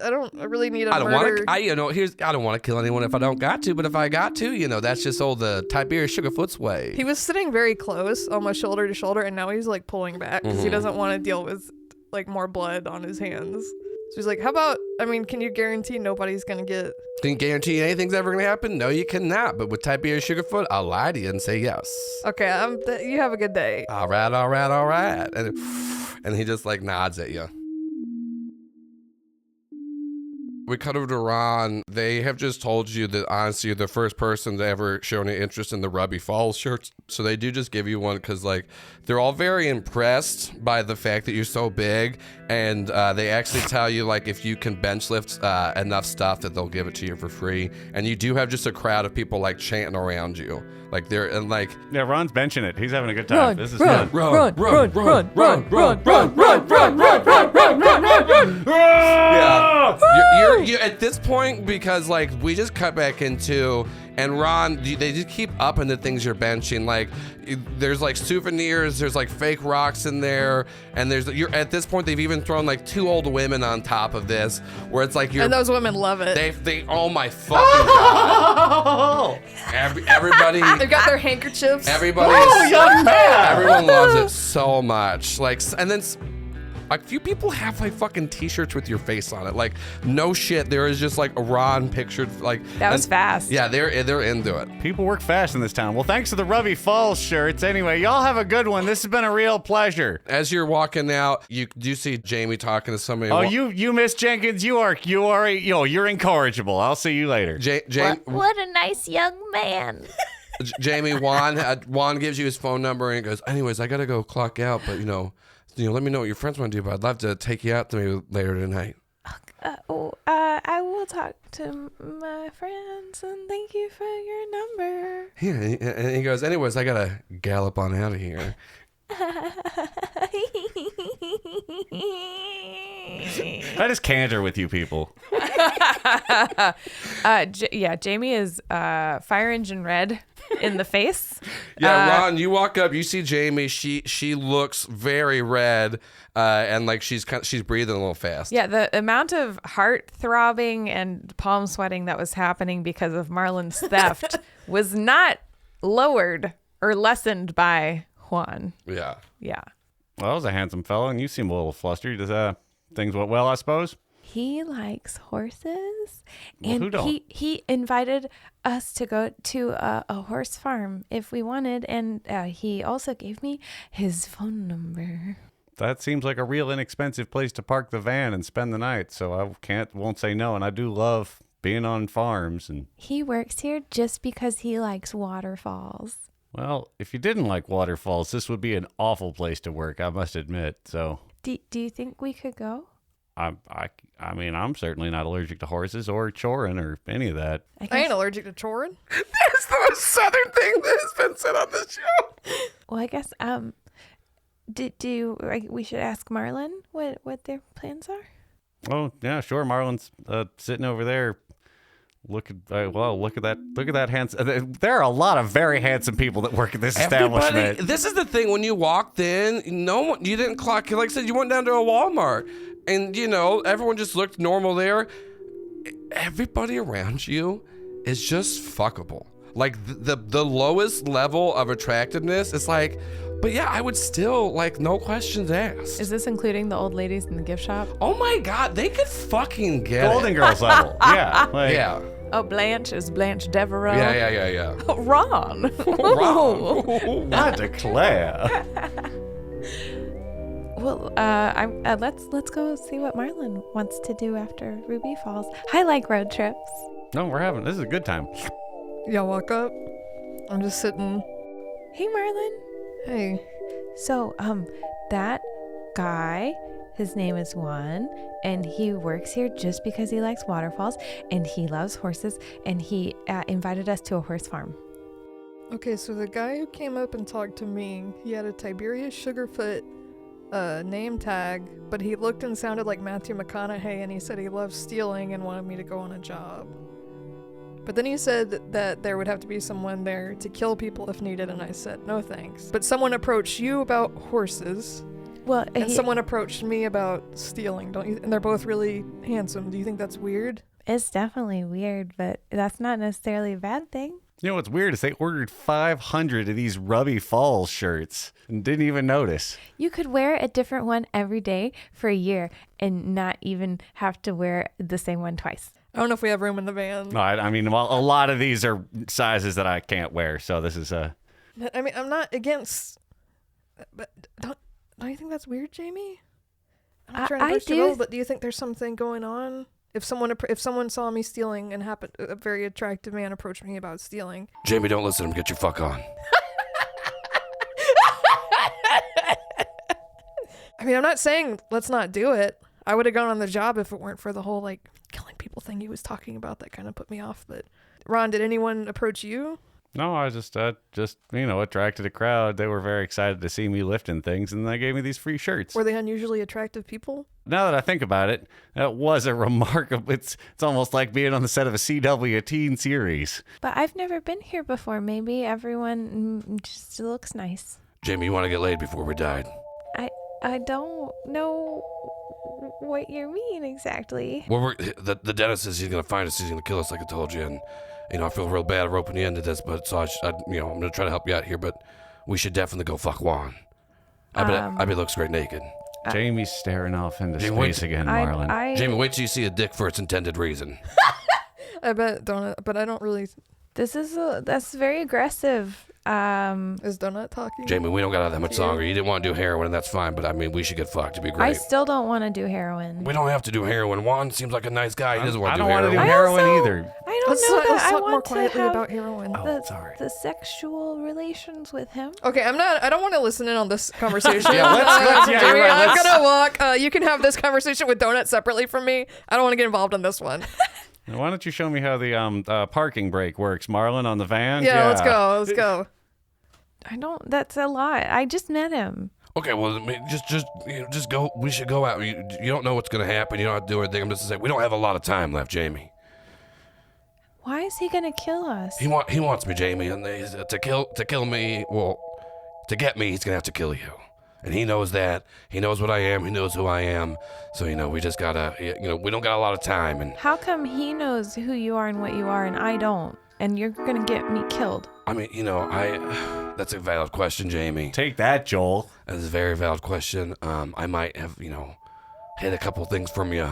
I really need a I don't murder. want to. I don't want to kill anyone if I don't got to. But if I got to, that's just old the Tiberius Sugarfoot's way. He was sitting very close, almost shoulder to shoulder, and now he's like pulling back because he doesn't want to deal with like more blood on his hands. So he's like, "How about? I mean, can you guarantee nobody's gonna get?" Can you guarantee anything's ever gonna happen? No, you cannot. But with Tiberius Sugarfoot, I'll lie to you and say yes. Okay, you have a good day. All right. And he just like nods at you. We cut over to Ron. They have just told you that, honestly, you're the first person to ever show any interest in the Rubby Falls shirts. So they do just give you one because, like, they're all very impressed by the fact that you're so big. And they actually tell you, like, if you can bench lift enough stuff that they'll give it to you for free. And you do have just a crowd of people, like, chanting around you. Like, they're, and, like... Yeah, Ron's benching it. He's having a good time. This is fun. Run. Yeah. You're at this point, because like we just cut back into, and Ron, they just keep upping the things you're benching. Like there's like souvenirs, there's like fake rocks in there, and you're at this point they've even thrown like 2 old women on top of this, where it's like and those women love it. They oh my fucking god! Everybody, they've got their handkerchiefs. Everybody, young man! Everyone loves it so much. Like, and then. A few people have like fucking t-shirts with your face on it. Like, no shit, there is just like a Ron pictured like that was fast. Yeah, they're into it. People work fast in this town. Well, thanks to the Rubby Falls shirts. Anyway, y'all have a good one. This has been a real pleasure. As you're walking out, you do see Jamie talking to somebody. Oh, you Miss Jenkins, you're incorrigible. I'll see you later. What a nice young man. Jamie, Juan gives you his phone number and he goes, anyways, I gotta go clock out, but let me know what your friends want to do, but I'd love to take you out to me later tonight. I will talk to my friends and thank you for your number. Yeah, and he goes, anyways, I gotta gallop on out of here. I just canter with you people. Jamie is fire engine red in the face. Yeah, Ron, you walk up, you see Jamie. She looks very red, and like she's breathing a little fast. Yeah, the amount of heart throbbing and palm sweating that was happening because of Marlon's theft was not lowered or lessened by Juan. Yeah. Yeah. Well, that was a handsome fellow, and you seem a little flustered. Does things went well, I suppose? He likes horses, well, and who don't? he invited us to go to a horse farm if we wanted, and he also gave me his phone number. That seems like a real inexpensive place to park the van and spend the night, so I won't say no, and I do love being on farms. And he works here just because he likes waterfalls. Well, if you didn't like waterfalls, this would be an awful place to work, I must admit. So, do you think we could go? I mean, I'm certainly not allergic to horses or chorin or any of that. I ain't allergic to chorin. That's the most southern thing that has been said on this show. Well, I guess we should ask Marlon what their plans are. Oh yeah, sure. Marlon's sitting over there. Look at that handsome. There are a lot of very handsome people that work at this establishment. This is the thing. When you walked in, you didn't clock. Like I said, you went down to a Walmart, and everyone just looked normal there. Everybody around you is just fuckable. Like the lowest level of attractiveness is like. But yeah, I would still, like, no questions asked. Is this including the old ladies in the gift shop? Oh my God, they could fucking get Golden Girls level. Yeah. Yeah. Oh, Blanche Devereaux. Yeah. Ron. Ron. I declare. Well, let's go see what Marlon wants to do after Ruby Falls. I like road trips. No, this is a good time. Y'all walk up. I'm just sitting. Hey, Marlon. Hey. So, that guy, his name is Juan, and he works here just because he likes waterfalls, and he loves horses, and he invited us to a horse farm. Okay, so the guy who came up and talked to me, he had a Tiberius Sugarfoot name tag, but he looked and sounded like Matthew McConaughey, and he said he loved stealing and wanted me to go on a job. But then he said that there would have to be someone there to kill people if needed, and I said, no thanks. But someone approached you about horses. Well, and someone approached me about stealing, don't you? And they're both really handsome. Do you think that's weird? It's definitely weird, but that's not necessarily a bad thing. You know what's weird is they ordered 500 of these Rubby Falls shirts and didn't even notice. You could wear a different one every day for a year and not even have to wear the same one twice. I don't know if we have room in the van. No, I mean, well, a lot of these are sizes that I can't wear, so this is a... I mean, I'm not against, but don't you think that's weird, Jamie? I'm not trying to push you, but do you think there's something going on? If someone saw me stealing and a very attractive man approached me about stealing. Jamie, don't listen to him. Get your fuck on. I mean, I'm not saying let's not do it. I would have gone on the job if it weren't for the whole like killing people thing he was talking about. That kind of put me off. But Ron, did anyone approach you? No, I just attracted a crowd. They were very excited to see me lifting things, and they gave me these free shirts. Were they unusually attractive people? Now that I think about it, that was a remarkable... It's almost like being on the set of a CW teen series. But I've never been here before. Maybe everyone just looks nice. Jamie, you want to get laid before we died? I don't know what you mean exactly. Well, the dentist says he's going to find us. He's going to kill us like I told you, and... I feel real bad roping you into this, but so I'm going to try to help you out here, but we should definitely go fuck Juan. I bet he looks great naked. Jamie's staring off into space again, Marlon. Jamie, wait till you see a dick for its intended reason. I bet Donut, but I don't really. That's very aggressive. Is Donut talking? Jamie, we don't got that much longer. You didn't want to do heroin, and that's fine, but I mean, we should get fucked. It'd be great. I still don't want to do heroin. We don't have to do heroin. Juan seems like a nice guy. He doesn't want to do heroin. heroin. I don't want to do heroin either. I don't know that let's I talk want more to quietly have about heroin. the sexual relations with him. Okay, I don't want to listen in on this conversation. Yeah, let's Jamie, you're right, I'm gonna walk. You can have this conversation with Donut separately from me. I don't want to get involved in this one. Why don't you show me how the parking brake works, Marlon, on the van? Yeah, let's go. I don't. That's a lot. I just met him. Okay, well, I mean, just go. We should go out. You don't know what's gonna happen. You don't have to do anything. I'm just saying we don't have a lot of time left, Jamie. Why is he gonna kill us? He wants me, Jamie, and to kill me. Well, to get me, he's gonna have to kill you, and he knows that. He knows what I am. He knows who I am. So we just gotta. We don't got a lot of time. And how come he knows who you are and what you are, and I don't? And you're gonna get me killed. I mean, that's a valid question, Jamie. Take that, Joel. That's a very valid question. I might have, hid a couple things from you.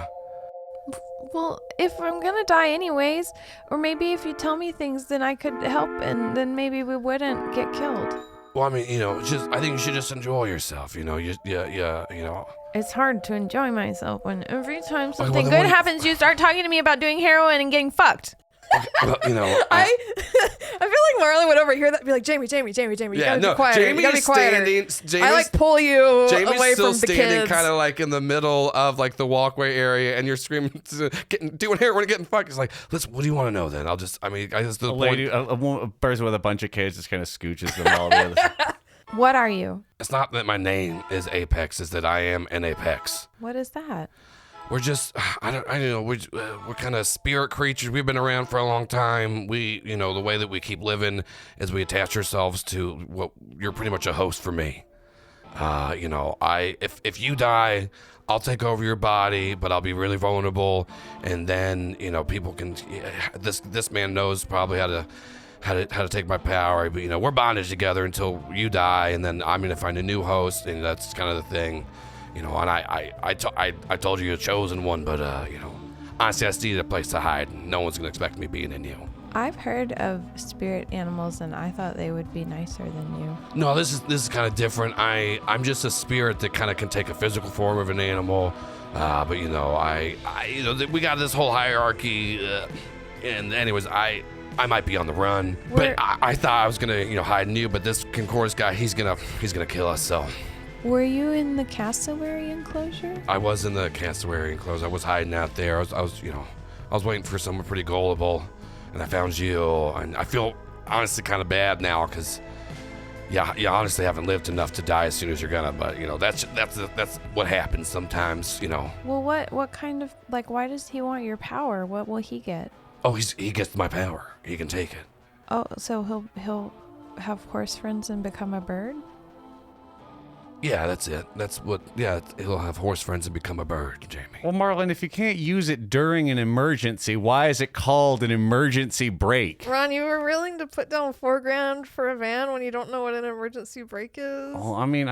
Well, if I'm gonna die anyways, or maybe if you tell me things, then I could help, and then maybe we wouldn't get killed. Well, I mean, I think you should just enjoy yourself. It's hard to enjoy myself when every time Okay, something well, good happens, you start talking to me about doing heroin and getting fucked. Okay, well, I feel like Marlon would overhear that and be like, Jamie, you gotta be quiet. Jamie you gotta be quieter. standing. I pull you Jamie's away still from the standing kids. kind of like in the middle of like the walkway area, and you're screaming, doing heroin and getting fucked. It's like, listen, what do you want to know then? I just the lady, a person with a bunch of kids just kind of scooches them all the other. What are you? It's not that my name is Apex, it's that I am an apex. What is that? We're just, we're kind of spirit creatures. We've been around for a long time. The way that we keep living is we attach ourselves to what you're pretty much a host for me. If you die, I'll take over your body, but I'll be really vulnerable. And then, people can, this man knows probably how to take my power. But, we're bonded together until you die. And then I'm going to find a new host. And that's kind of the thing. And I told you you're the chosen one, but, honestly, I just needed a place to hide. No one's going to expect me being in you. I've heard of spirit animals, and I thought they would be nicer than you. No, this is kind of different. I'm just a spirit that kind of can take a physical form of an animal. But, we got this whole hierarchy. And anyways, I might be on the run. But I thought I was going to, hide in you. But this Concordus guy, he's going to kill us, so... Were you in the cassowary enclosure? I was in the cassowary enclosure. I was hiding out there. I was waiting for someone pretty gullible, and I found you. And I feel honestly kind of bad now because, you honestly haven't lived enough to die as soon as you're gonna. But that's what happens sometimes. Well, what kind of why does he want your power? What will he get? Oh, he gets my power. He can take it. Oh, so he'll have horse friends and become a bird? Yeah, that's it. That's what, yeah, he'll have horse friends and become a bird, Jamie. Well, Marlon, if you can't use it during an emergency, why is it called an emergency brake? Ron, you were willing to put down $4,000 for a van when you don't know what an emergency brake is? Well, I mean,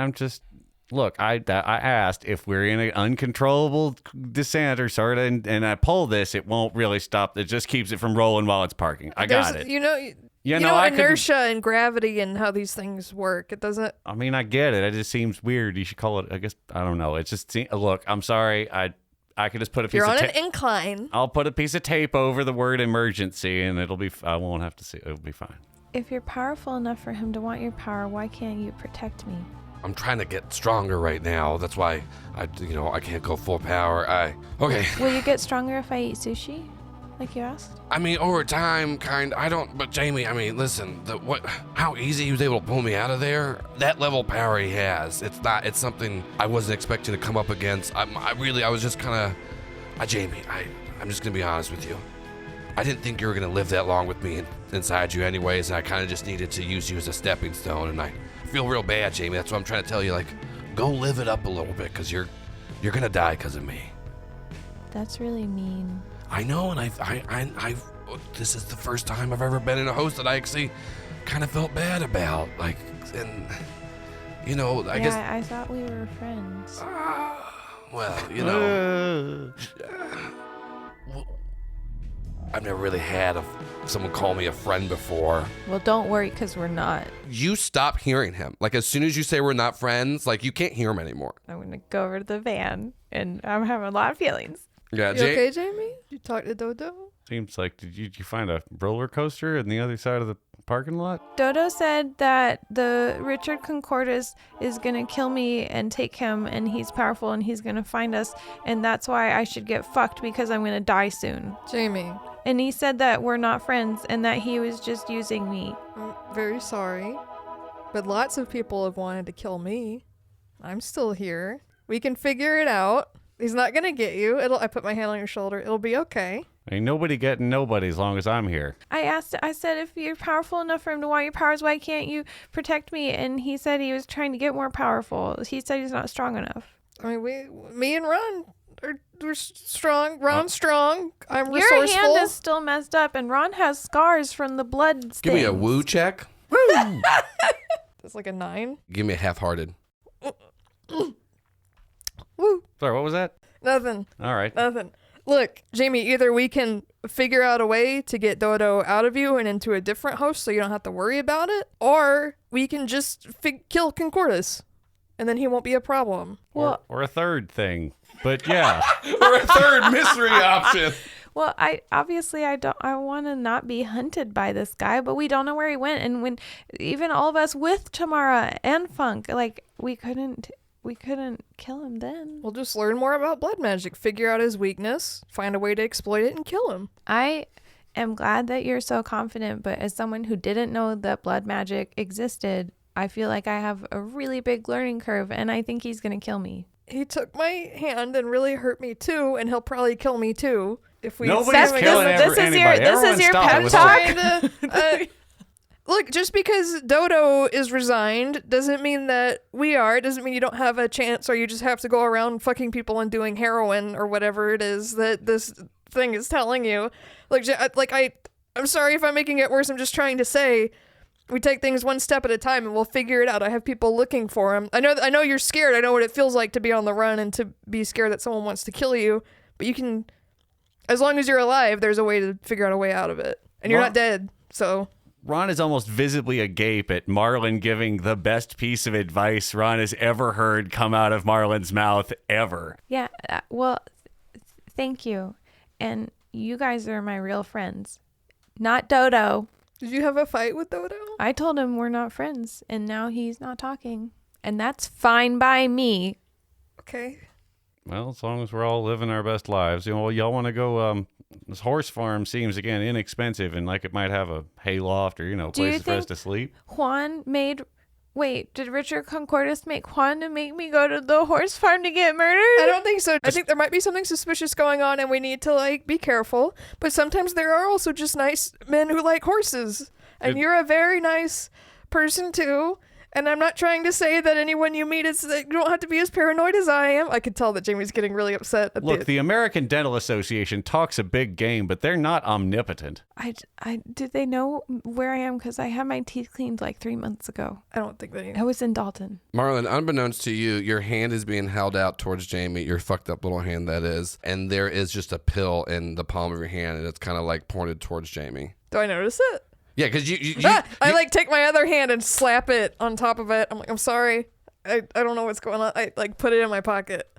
look, I asked if we're in an uncontrollable descent or sort of, and I pull this, it won't really stop. It just keeps it from rolling while it's parking. I got it. You know inertia and gravity and how these things work. It doesn't. I mean, I get it. It just seems weird. You should call it, I guess, I don't know. It just, look, I'm sorry. I could just put a piece You're of on an incline. I'll put a piece of tape over the word emergency and I won't have to see. It'll be fine. If you're powerful enough for him to want your power, why can't you protect me? I'm trying to get stronger right now. That's why I can't go full power. Okay. Will you get stronger if I eat sushi? Like you asked? I mean, over time, but Jamie, I mean, listen, how easy he was able to pull me out of there, that level of power he has, it's something I wasn't expecting to come up against. I was just kind of, Jamie, I'm just going to be honest with you. I didn't think you were going to live that long with me inside you anyways, and I kind of just needed to use you as a stepping stone, and I feel real bad, Jamie. That's what I'm trying to tell you, like, go live it up a little bit, because you're going to die because of me. That's really mean. I know, and I this is the first time I've ever been in a host that I actually kind of felt bad about. Like, and, I guess. Yeah, I thought we were friends. Well, I've never really had someone call me a friend before. Well, don't worry, because we're not. You stop hearing him. Like, as soon as you say we're not friends, like, you can't hear him anymore. I'm going to go over to the van, and I'm having a lot of feelings. Yeah, You okay, Jamie? You talk to Dodo? Seems like, did you find a roller coaster on the other side of the parking lot? Dodo said that the Richard Concordis is going to kill me and take him, and he's powerful, and he's going to find us, and that's why I should get fucked because I'm going to die soon. Jamie. And he said that we're not friends and that he was just using me. I'm very sorry, but lots of people have wanted to kill me. I'm still here. We can figure it out. He's not going to get you. I put my hand on your shoulder. It'll be okay. Ain't nobody getting nobody as long as I'm here. I said, if you're powerful enough for him to want your powers, why can't you protect me? And he said he was trying to get more powerful. He said he's not strong enough. I mean, me and Ron we're strong. Ron's strong. I'm resourceful. Your hand is still messed up, and Ron has scars from the blood stains. Give me a woo check. Woo! That's like a 9. Give me a half-hearted. Woo. Sorry, what was that? Nothing. All right. Nothing. Look, Jamie, either we can figure out a way to get Dodo out of you and into a different host so you don't have to worry about it, or we can just kill Concordis, and then he won't be a problem. Or a third thing. But yeah. Or a third mystery option. Well, I want to not be hunted by this guy, but we don't know where he went. And when even all of us with Tamara and Funk, like, we couldn't kill him then. We'll just learn more about blood magic, figure out his weakness, find a way to exploit it, and kill him. I am glad that you're so confident, but as someone who didn't know that blood magic existed, I feel like I have a really big learning curve, and I think he's going to kill me. He took my hand and really hurt me too, and he'll probably kill me too. If we Nobody's killing anybody. This is your pep talk. Look, just because Dodo is resigned doesn't mean that we are. It doesn't mean you don't have a chance, or you just have to go around fucking people and doing heroin or whatever it is that this thing is telling you. I'm sorry if I'm making it worse. I'm just trying to say we take things one step at a time and we'll figure it out. I have people looking for him. I know you're scared. I know what it feels like to be on the run and to be scared that someone wants to kill you. But you can, as long as you're alive, there's a way to figure out a way out of it. And you're not dead, so... Ron is almost visibly agape at Marlon giving the best piece of advice Ron has ever heard come out of Marlon's mouth ever. Yeah, thank you. And you guys are my real friends. Not Dodo. Did you have a fight with Dodo? I told him we're not friends, and now he's not talking. And that's fine by me. Okay. Well, as long as we're all living our best lives. Y'all want to go... This horse farm seems, again, inexpensive and like it might have a hayloft or, places for us to sleep. Did Richard Concordis make Juan to make me go to the horse farm to get murdered? I don't think so. I think there might be something suspicious going on and we need to, be careful. But sometimes there are also just nice men who like horses. And you're a very nice person, too. And I'm not trying to say that anyone you meet you don't have to be as paranoid as I am. I could tell that Jamie's getting really upset. Look, the American Dental Association talks a big game, but they're not omnipotent. Did they know where I am? Because I had my teeth cleaned like 3 months ago. I don't think they. I was in Dalton. Marlon, unbeknownst to you, your hand is being held out towards Jamie, your fucked up little hand that is, and there is just a pill in the palm of your hand, and it's kind of like pointed towards Jamie. Do I notice it? Yeah, because I like take my other hand and slap it on top of it. I'm like, I'm sorry. I don't know what's going on. I like put it in my pocket.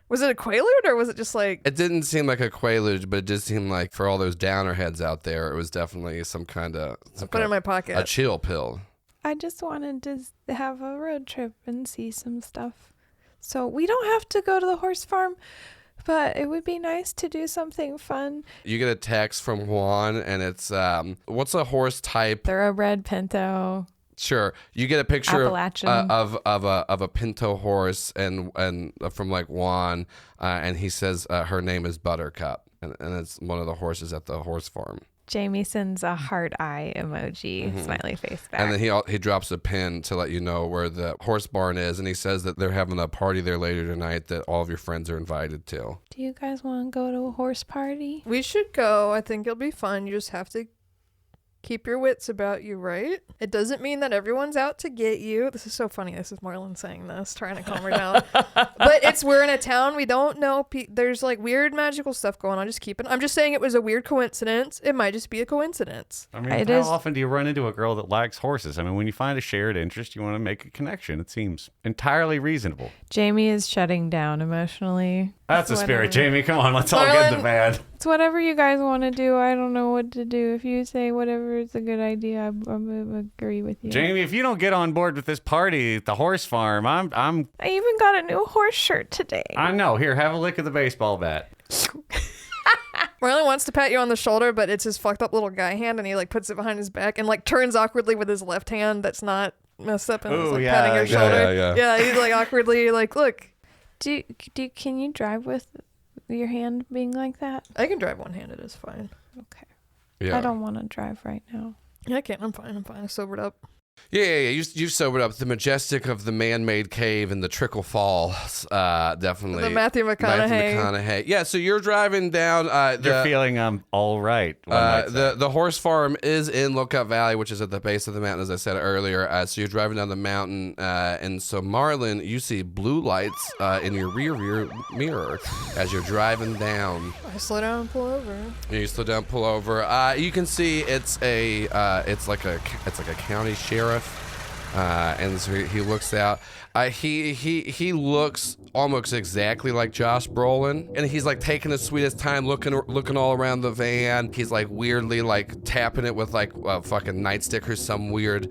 Was it a Quaalude or was it just like... It didn't seem like a Quaalude, but it just seemed like for all those downer heads out there, it was definitely some kind of... Put it in my pocket. A chill pill. I just wanted to have a road trip and see some stuff. So we don't have to go to the horse farm, but it would be nice to do something fun. You get a text from Juan, and it's, what's a horse type? They're a red pinto. Sure. You get a picture Appalachian. of a pinto horse and from like Juan, and he says her name is Buttercup, and it's one of the horses at the horse farm. Jamie sends a heart eye emoji, smiley face back. And then he drops a pin to let you know where the horse barn is, and he says that they're having a party there later tonight that all of your friends are invited to. Do you guys want to go to a horse party? We should go. I think it'll be fun. You just have to keep your wits about you, right? It doesn't mean that everyone's out to get you. This is so funny. This is Marlon saying this, trying to calm her down. But we're in a town we don't know. There's like weird magical stuff going on. I'm just saying it was a weird coincidence. It might just be a coincidence. I mean, how often do you run into a girl that likes horses? I mean, when you find a shared interest, you want to make a connection. It seems entirely reasonable. Jamie is shutting down emotionally. That's a spirit, Jamie. Come on, let's all get in the van. It's whatever you guys want to do. I don't know what to do. If you say whatever is a good idea, I agree with you. Jamie, if you don't get on board with this party at the horse farm, I even got a new horse shirt today. I know. Here, have a lick of the baseball bat. Marlon wants to pat you on the shoulder, but it's his fucked up little guy hand, and he like puts it behind his back and like turns awkwardly with his left hand that's not messed up and is like patting your shoulder. Yeah, he's like awkwardly like, look. Can you drive with your hand being like that? I can drive one-handed. It's fine. Okay. Yeah. I don't want to drive right now. Yeah, I can't. I'm fine. I sobered up. Yeah. You've sobered up. The majestic of the man-made cave and the trickle falls, definitely. The Matthew McConaughey. Yeah, so you're driving down. You're feeling all right. The horse farm is in Lookout Valley, which is at the base of the mountain, as I said earlier. So you're driving down the mountain, and so Marlon, you see blue lights in your rear mirror as you're driving down. I slow down and pull over. Yeah, you slow down, pull over. You can see it's like a county sheriff. And so he looks out. He looks almost exactly like Josh Brolin, and he's like taking the sweetest time looking all around the van. He's like weirdly like tapping it with like a fucking nightstick or some weird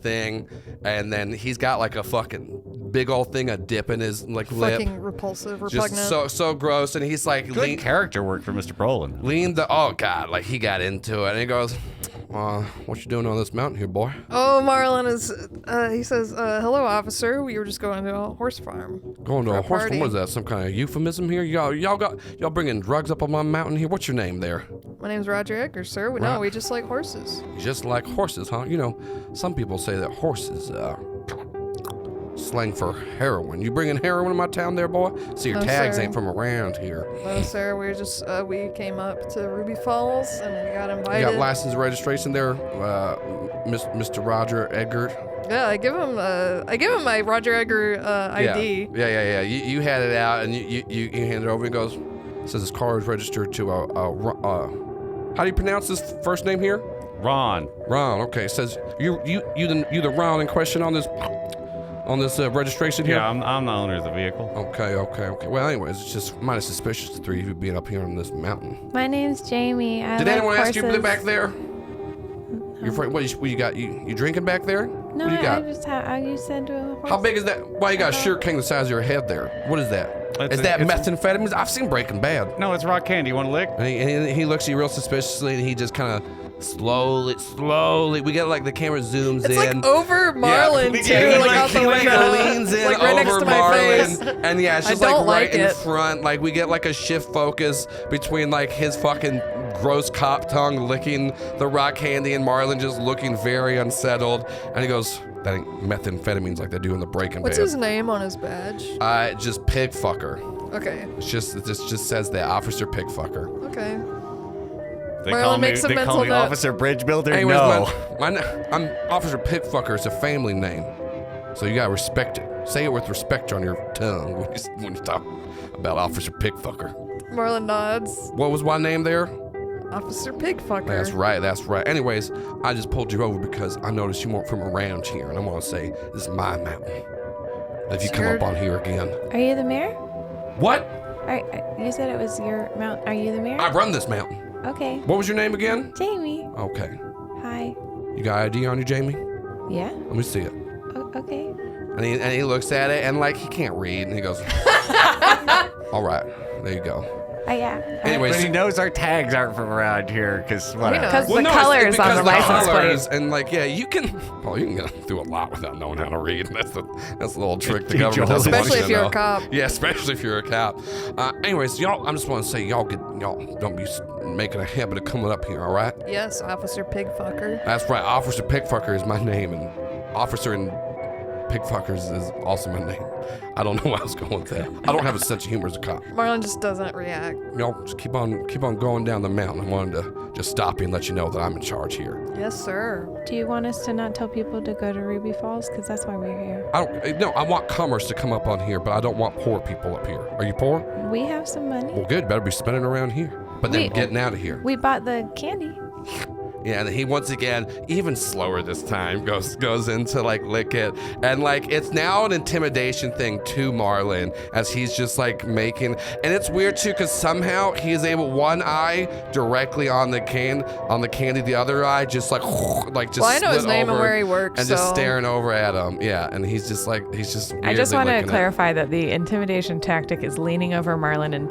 thing, and then he's got like a fucking big old thing of dip in his like lip. Fucking repugnant. Just so gross, and he's like good character work for Mr. Brolin. Oh god, like he got into it, and he goes, what you doing on this mountain here, boy? Oh, Marlon he says, hello, officer. We were just going to a horse farm. Going to a horse farm? What is that? Some kind of euphemism here? Y'all bringing drugs up on my mountain here? What's your name there? My name's Roger Edgar, sir. No, we just like horses. You just like horses, huh? You know, some people say that horses, slang for heroin. You bringing heroin in my town there, boy? See, your tags ain't from around here. No, sir. We just we came up to Ruby Falls and we got invited. You got license and registration there, Mr. Roger Edgar? Yeah, I give him my Roger Edgar ID. Yeah. You had it out and you hand it over and goes, says his car is registered to how do you pronounce this first name here? Ron. Okay. It says you the Ron in question on this registration here? Yeah, I'm the owner of the vehicle. Okay. Well, anyways, it's just mighty suspicious the three of you being up here on this mountain. My name's Jamie. Did anyone ask you to live back there? Your friend, what you got? You drinking back there? No, what you got? You said How big is that? Why you got a shirt king the size of your head there? What is that? Is that methamphetamines? I've seen Breaking Bad. No, it's rock candy. You want a lick? And he looks at you real suspiciously, and he just kind of slowly. We get like the camera zooms in. It's like over Marlon too, like out the window. Leans in like right over next to my Marlon, face. and yeah, it's just like right in front. Like we get like a shift focus between like his fucking gross cop tongue licking the rock candy and Marlon just looking very unsettled, and he goes, that ain't methamphetamines like they do in the Breaking What's Bad. his name on his badge? Just pig fucker. Okay. It just says that, Officer Pig Fucker. Okay. They Marlon call me, makes a they call mental me note. Officer Bridge Builder? Anyways, No. I'm Officer Pig Fucker. It's a family name, so you gotta respect it. Say it with respect on your tongue when you talk about Officer Pig Fucker. Marlon nods. What was my name there? Officer Pigfucker. That's right. Anyways, I just pulled you over because I noticed you weren't from around here, and I want to say this is my mountain. If you come up on here again. Are you the mayor? What? You said it was your mount. Are you the mayor? I run this mountain. Okay. What was your name again? Jamie. Okay. Hi. You got ID on you, Jamie? Yeah. Let me see it. Okay. And he looks at it, and like he can't read, and he goes, all right, there you go. Yeah. Anyways, But he knows our tags aren't from around here because knows. Because Well, the no, colors it's on because the of license colors, plate. and like, yeah, you can get through a lot without knowing how to read. That's the little trick the Hey, government Joel. doesn't want Especially you if to you're know. a cop. Yeah, especially if you're a cop. Anyways, y'all, I just want to say y'all don't be making a habit of coming up here, all right? Yes, Officer Pigfucker. That's right. Officer Pigfucker is my name, and Officer in Pigfuckers is also my name. I don't know why I was going with that. I don't have a sense of humor as a cop. Marlon just doesn't react. Y'all just keep on going down the mountain. I wanted to just stop you and let you know that I'm in charge here. Yes, sir. Do you want us to not tell people to go to Ruby Falls? Because that's why we're here. I want commerce to come up on here, but I don't want poor people up here. Are you poor? We have some money. Well, good. Better be spending around here. But then getting out of here. We bought the candy. Yeah, and he once again, even slower this time, goes into like lick it. And like it's now an intimidation thing to Marlon as he's just like making, and it's weird too because somehow he is able, one eye directly on the candy, the other eye just like just Well, I know his split name and over where he works, and just so- staring over at him. Yeah, and he's just I just want to licking it. clarify that the intimidation tactic is leaning over Marlon and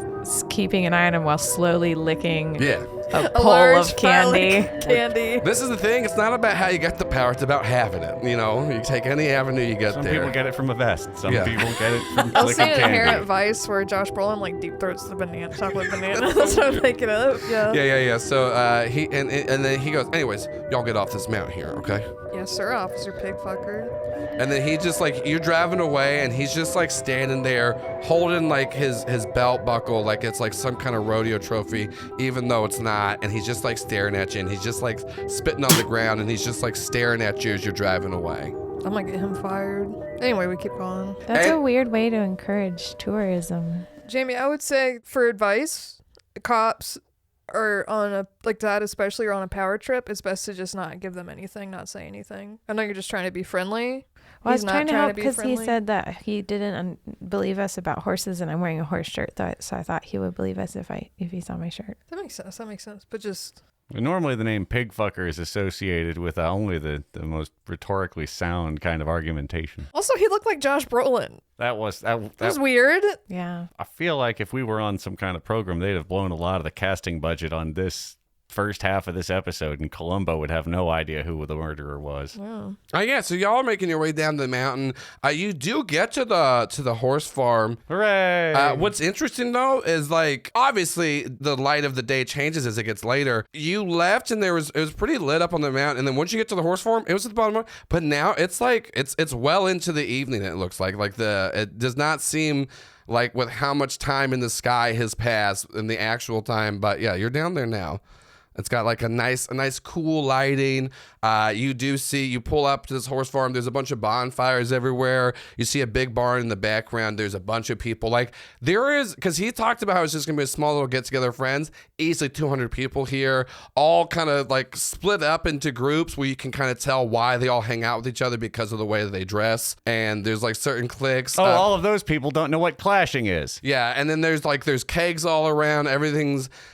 keeping an eye on him while slowly licking Yeah. a A bowl large of candy. pile of candy. This is the thing. It's not about how you get the power. It's about having it. You know, you take any avenue you get Some there. people get it from a vest. Some Yeah. people get it from I'll see licking an Inherent candy. Vice where Josh Brolin like deep throats the chocolate banana. That's what I'm thinking of. Yeah. Yeah. So he and then he goes, anyways, y'all get off this mountain here, okay? Yes, sir, Officer Pigfucker. And then he just like, you're driving away and he's just like standing there holding like his belt buckle like it's like some kind of rodeo trophy, even though it's not. And he's just like staring at you and he's just like spitting on the ground and he's just like staring at you as you're driving away. I'm gonna get him fired. Anyway, we keep going. That's Hey. a weird way to encourage tourism. Jamie, I would say for advice, cops are on a like that, especially are on a power trip. It's best to just not give them anything, not say anything. I know you're just trying to be friendly. Well, I was He's not trying to help be because he friendly. said that he didn't believe us about horses, and I'm wearing a horse shirt, so I thought he would believe us if he saw my shirt. That makes sense. But just Normally, the name pig fucker is associated with only the most rhetorically sound kind of argumentation. also, he looked like Josh Brolin. That was That was weird. Yeah. I feel like if we were on some kind of program, they'd have blown a lot of the casting budget on this first half of this episode, and Columbo would have no idea who the murderer was. Yeah. So y'all are making your way down the mountain. You do get to the horse farm. Hooray! What's interesting though is like obviously the light of the day changes as it gets later. You left and it was pretty lit up on the mountain, and then once you get to the horse farm, it was at the bottom. But now it's like it's well into the evening. It looks like it does not seem like with how much time in the sky has passed in the actual time. But yeah, you're down there now. It's got like a nice cool lighting. You pull up to this horse farm. There's a bunch of bonfires everywhere. You see a big barn in the background. There's a bunch of people. Like there is, because he talked about how it's just gonna be a small little get together of friends. Easily 200 people here, all kind of like split up into groups where you can kind of tell why they all hang out with each other because of the way that they dress. And there's like certain cliques. all of those people don't know what clashing is. Yeah, and then there's kegs all around.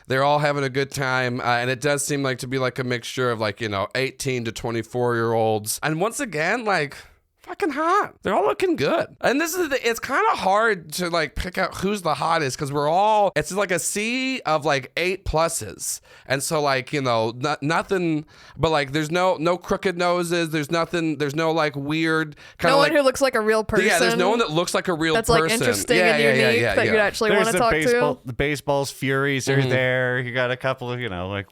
They're all having a good time, and it does seem like to be like a mixture of like 18 to 24-year-olds, and once again like fucking hot. They're all looking good. And this is it's kind of hard to like pick out who's the hottest because it's like a sea of like 8+. And so like, nothing, but like there's no crooked noses. There's nothing, there's no like weird kind No of one who looks like a real person. Yeah, there's no one that looks like a real that's person. like interesting and unique that you'd actually want to talk to. The baseball's furies are there. You got a couple of, like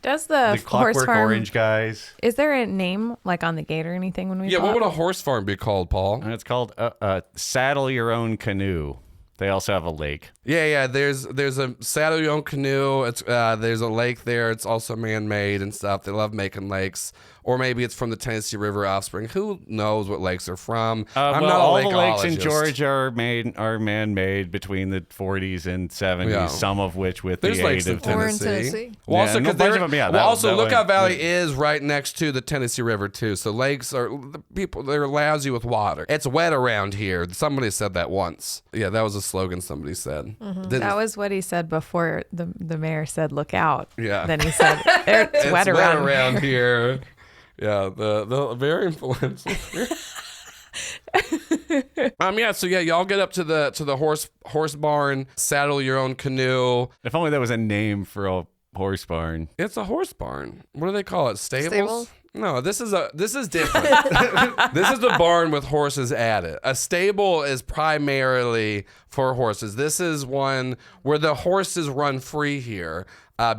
Does the horse Clockwork farm Orange guys. Is there a name like on the gate or anything when we? Yeah, pull what would up? a horse farm be called, Paul? And it's called Saddle Your Own Canoe. They also have a lake. Yeah. There's a saddle your own canoe. It's there's a lake there. It's also man-made and stuff. They love making lakes, or maybe it's from the Tennessee River offspring. Who knows what lakes are from? I'm not all a the lakes in lakeologist. Georgia are man-made between the 40s and 70s. Yeah. Some of which with There's the lakes aid in of Tennessee. Tennessee. Well, also, Yeah, because a bunch of them, yeah, Lookout Valley is right next to the Tennessee River too. So lakes are they're lousy with water. It's wet around here. Somebody said that once. Yeah, that was a slogan somebody said. That was what he said before the mayor said, "Look out." Yeah. Then he said, "It's wet around." here. Yeah, the very influential. Yeah, so yeah, y'all get up to the horse barn, saddle your own canoe. If only there was a name for a horse barn. It's a horse barn. What do they call it? Stables? Stables? No, this is different. This is a barn with horses at it. A stable is primarily for horses. This is one where the horses run free here.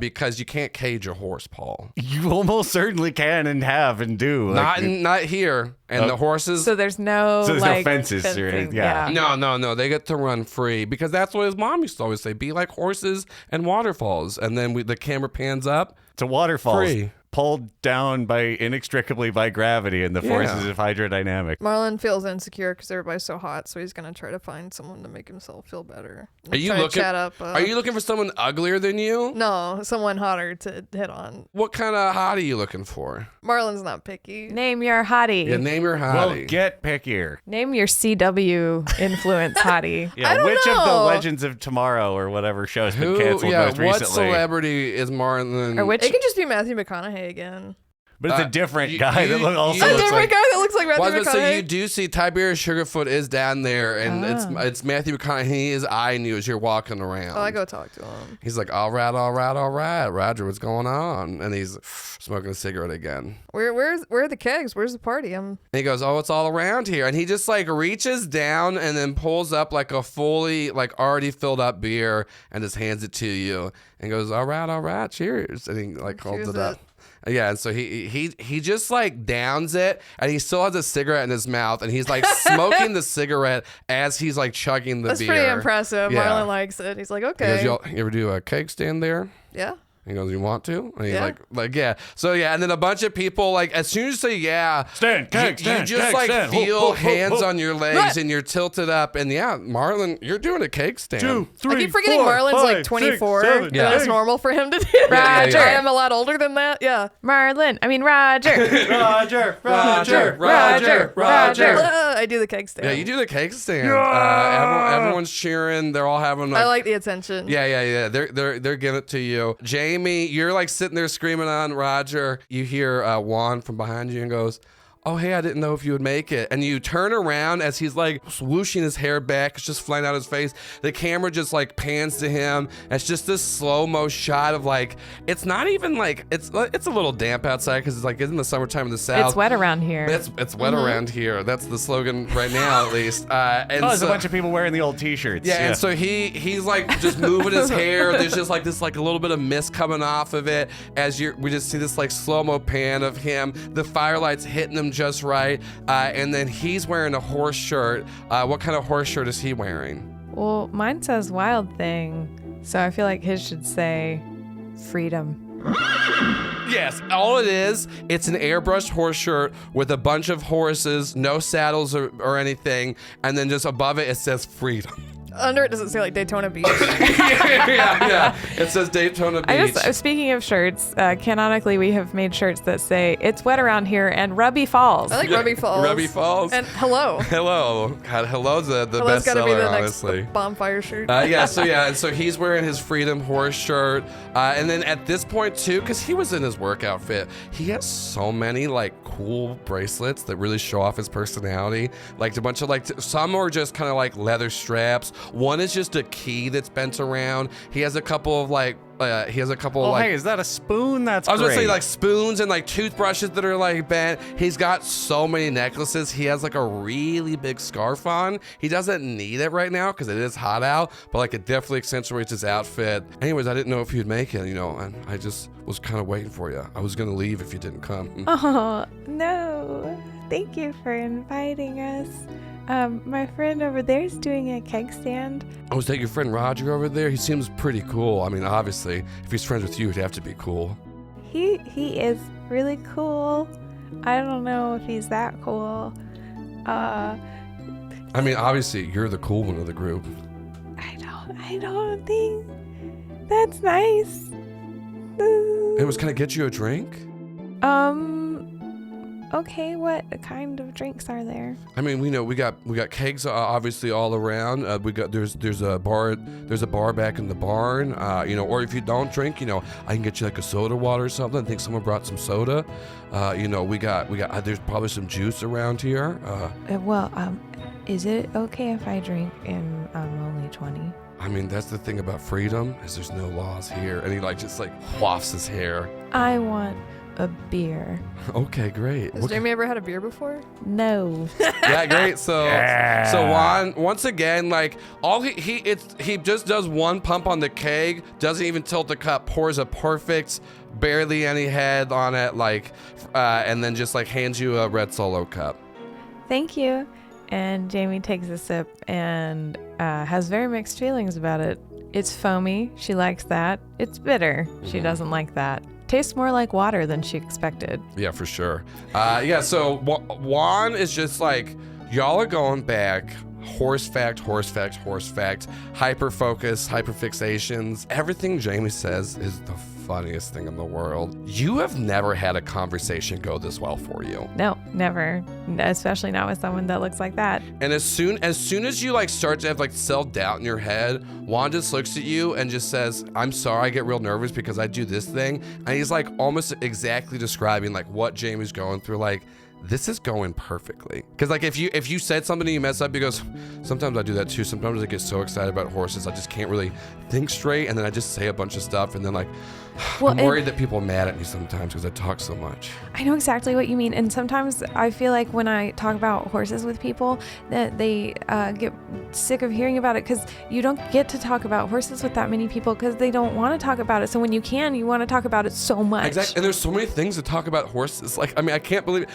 Because you can't cage a horse, Paul. You almost certainly can and have and do. Not here. And the horses. So there's no So there's no fences or fencing. anything, yeah. No. They get to run free because that's what his mom used to always say: be like horses and waterfalls. And then the camera pans up. It's a waterfall Free. pulled down inextricably by gravity and the forces of hydrodynamic. Marlon feels insecure because everybody's so hot, so he's gonna try to find someone to make himself feel better. Are you Try to looking? chat up, Are you looking for someone uglier than you? No, someone hotter to hit on. What kind of hottie are you looking for? Marlon's not picky. Name your hottie. Yeah, name your Well, hottie. get pickier. Name your CW influence hottie. Yeah, I don't which of the know. Legends of Tomorrow or whatever show has been Who? canceled Yeah, most what recently? celebrity is Marlon? Or which It can just be Matthew McConaughey again. But it's a different you- guy that you- also you- A looks different like... guy that looks like Matthew Well, I was gonna say, you McConaughey. do see Tiberius Sugarfoot is down there, and it's Matthew McConaughey. He is eyeing you as you're walking around. Oh, I go talk to him. He's like, all right, Roger, what's going on? And he's smoking a cigarette again. Where are the kegs? Where's the party? And he goes, oh, it's all around here. And he just like reaches down and then pulls up like a fully like already filled up beer and just hands it to you and goes, all right, cheers. And he like holds Cheers it up. Yeah, and so he just like downs it, and he still has a cigarette in his mouth, and he's like smoking the cigarette as he's like chugging the That's beer. pretty impressive. Yeah. Marlon likes it. He's like, He okay. goes, you ever do a keg stand there? Yeah. He goes, you want to? And he's Yeah. like, yeah. So yeah, and then a bunch of people, like, as soon as you say yeah, Stand, keg, you stand, just keg, like stand. feel Ho, ho, ho, hands ho. on your legs and you're tilted up. And yeah, Marlon, you're doing a cake stand. 2, 3, I keep forgetting 4, Marlon's 5, like 6, 24. 7, and that's 8. normal for him to do. Roger. I am a lot older than that. Yeah. Roger. Roger. I do the keg stand. Yeah, you do the cake stand. Everyone's cheering. They're all having I like the attention. Yeah. They're giving it to you. Jamie, you're like sitting there screaming on Roger. You hear Juan from behind you and goes, oh, hey, I didn't know if you would make it. And you turn around as he's like swooshing his hair back. It's just flying out his face. The camera just like pans to him. It's just this slow-mo shot of like, it's not even like, it's a little damp outside because it's like in the summertime in the South. It's wet around here. It's wet around here. That's the slogan right now, at least. And There's so, a bunch of people wearing the old T-shirts. yeah, and so he's like just moving his hair. There's just like this like a little bit of mist coming off of it as we just see this like slow-mo pan of him. The firelight's hitting him just right, and then he's wearing a horse shirt. What kind of horse shirt is he wearing? Well, mine says Wild Thing, so I feel like his should say Freedom. Yes, all it is, it's an airbrushed horse shirt with a bunch of horses, no saddles or anything, and then just above it says freedom. Under it, does it say like Daytona Beach? yeah. It says Daytona Beach. Speaking of shirts, canonically we have made shirts that say "It's wet around here" and "Rubby Falls." I like Rubby Falls. Rubby Falls. And hello. Hello. God, hello's the Hello's best gotta be seller, the honestly. next bonfire shirt. And so he's wearing his Freedom horse shirt. And then at this point, too, because he was in his work outfit, he has so many, like, cool bracelets that really show off his personality. Like, a bunch of, like, some are just kind of like leather straps. One is just a key that's bent around. He has a couple of, like, he has a couple. Oh, like, hey, is that a spoon? That's I was great. gonna say like spoons and like toothbrushes that are like bent. He's got so many necklaces. He has like a really big scarf on. He doesn't need it right now because it is hot out, but like it definitely accentuates his outfit. Anyways, I didn't know if you'd make it, and I just was kind of waiting for you. I was gonna leave if you didn't come. Oh, no. Thank you for inviting us. My friend over there is doing a keg stand. Oh, is that your friend Roger over there? He seems pretty cool. I mean, obviously, if he's friends with you, he'd have to be cool. He is really cool. I don't know if he's that cool. I mean, obviously, you're the cool one of the group. I don't think that's nice. Anyways, can I get you a drink? Okay, what kind of drinks are there? I mean, we got kegs obviously all around. There's a bar back in the barn. Or if you don't drink, I can get you like a soda water or something. I think someone brought some soda. We got there's probably some juice around here. Is it okay if I drink and I'm only 20? I mean, that's the thing about freedom is there's no laws here. And he just wafts his hair. I want a beer. Okay, great. Has Jamie ever had a beer before? No. Yeah, great. So Juan, once again, he just does one pump on the keg, doesn't even tilt the cup, pours a perfect, barely any head on it, and then just hands you a red Solo cup. Thank you. And Jamie takes a sip and has very mixed feelings about it. It's foamy. She likes that. It's bitter. She doesn't like that. Tastes more like water than she expected. Yeah, for sure. So Juan is just y'all are going back. Horse fact, hyper focus, hyper fixations. Everything Jamie says is the funniest thing in the world. You have never had a conversation go this well for you. No, never. Especially not with someone that looks like that. And as soon as you start to have self-doubt in your head, Juan just looks at you and just says, I'm sorry, I get real nervous because I do this thing. And he's almost exactly describing what Jamie's going through. This is going perfectly. Because if you said something and you mess up, he goes, sometimes I do that too. Sometimes I get so excited about horses, I just can't really think straight. And then I just say a bunch of stuff. And then I'm worried that people are mad at me sometimes because I talk so much. I know exactly what you mean. And sometimes I feel like when I talk about horses with people that they get sick of hearing about it because you don't get to talk about horses with that many people because they don't want to talk about it. So when you can, you want to talk about it so much. Exactly. And there's so many things to talk about horses. I can't believe it.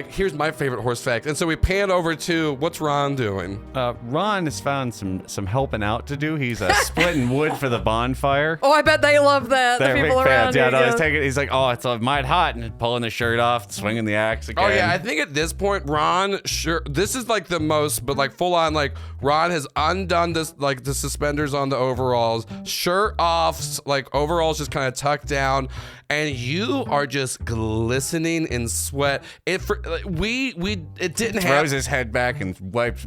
Here's my favorite horse fact. And so we pan over to what's Ron doing? Ron has found some helping out to do. He's splitting wood for the bonfire. Oh, I bet they love that. They're the people big around fans. Yeah, here. no, he's like, oh, it's might hot, and pulling the shirt off, swinging the axe again. Oh yeah, I think at this point, Ron, sure, this is the most, but full on, Ron has undone this, the suspenders on the overalls, shirt off, overalls just kind of tucked down, and you are just glistening in sweat. It didn't happen. Throws his head back and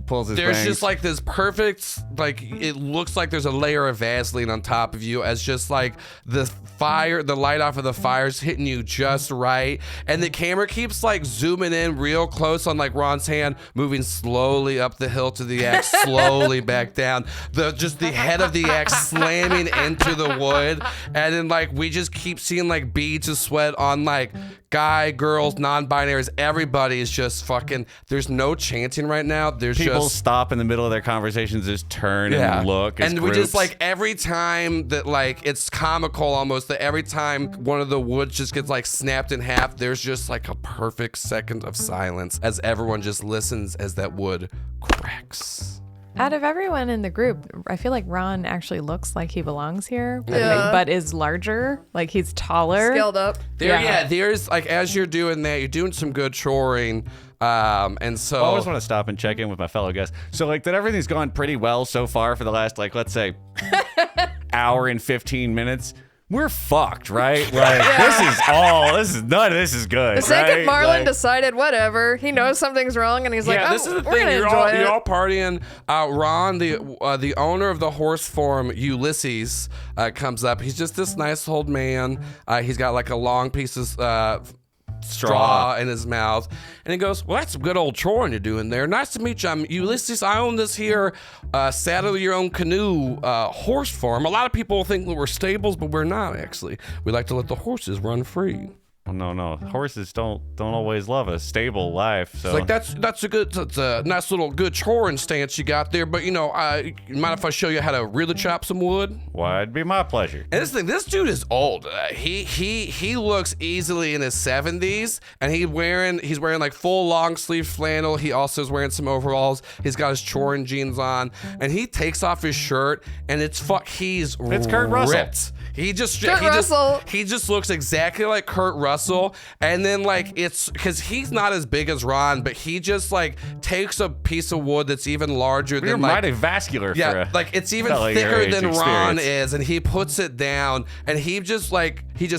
pulls his There's bangs. just this perfect, it looks like there's a layer of Vaseline on top of you as just the light off of the fire's hitting you just right. And the camera keeps zooming in real close on Ron's hand, moving slowly up the hill to the axe, slowly back down. The head of the axe slamming into the wood. And then we just keep seeing beads of sweat on guy, girls, non-binaries. Everybody is just fucking, there's no chanting right now. There's people just stop in the middle of their conversations, just turn and look. And we just every time that it's comical almost that every time one of the woods just gets snapped in half, there's just a perfect second of silence as everyone just listens as that wood cracks. Out of everyone in the group, I feel like Ron actually looks like he belongs here, Yeah. but is larger. He's taller. Scaled up. There's as you're doing that, you're doing some good choring. And so I always want to stop and check in with my fellow guests. So that everything's gone pretty well so far for the last let's say hour and 15 minutes. We're fucked, right? None of this is good. The second right? Marlon decided whatever, he knows something's wrong, and he's this is the we're thing. gonna You're enjoy all it. partying. Ron, the owner of the horse farm, Ulysses, comes up. He's just this nice old man. He's got a long piece of straw in his mouth. And he goes, well, that's some good old choring you're doing there. Nice to meet you. I'm Ulysses. I own this here saddle your own canoe horse farm. A lot of people think that we're stables, but we're not actually. We like to let the horses run free. No. Horses don't always love a stable life. So It's like that's a nice little good choring stance you got there. But you mind if I show you how to really chop some wood? why, it'd be my pleasure. And this dude is old. He looks easily in his 70s, and he's wearing like full long sleeve flannel. He also is wearing some overalls. He's got his choring jeans on, and he takes off his shirt, and it's Kurt Russell. ripped. He just looks exactly like Kurt Russell, and then like it's because he's not as big as Ron, but he just like takes a piece of wood that's even larger You're than like mighty vascular. yeah, for a like it's even fella your thicker age than experience. Ron is, and he puts it down, and he just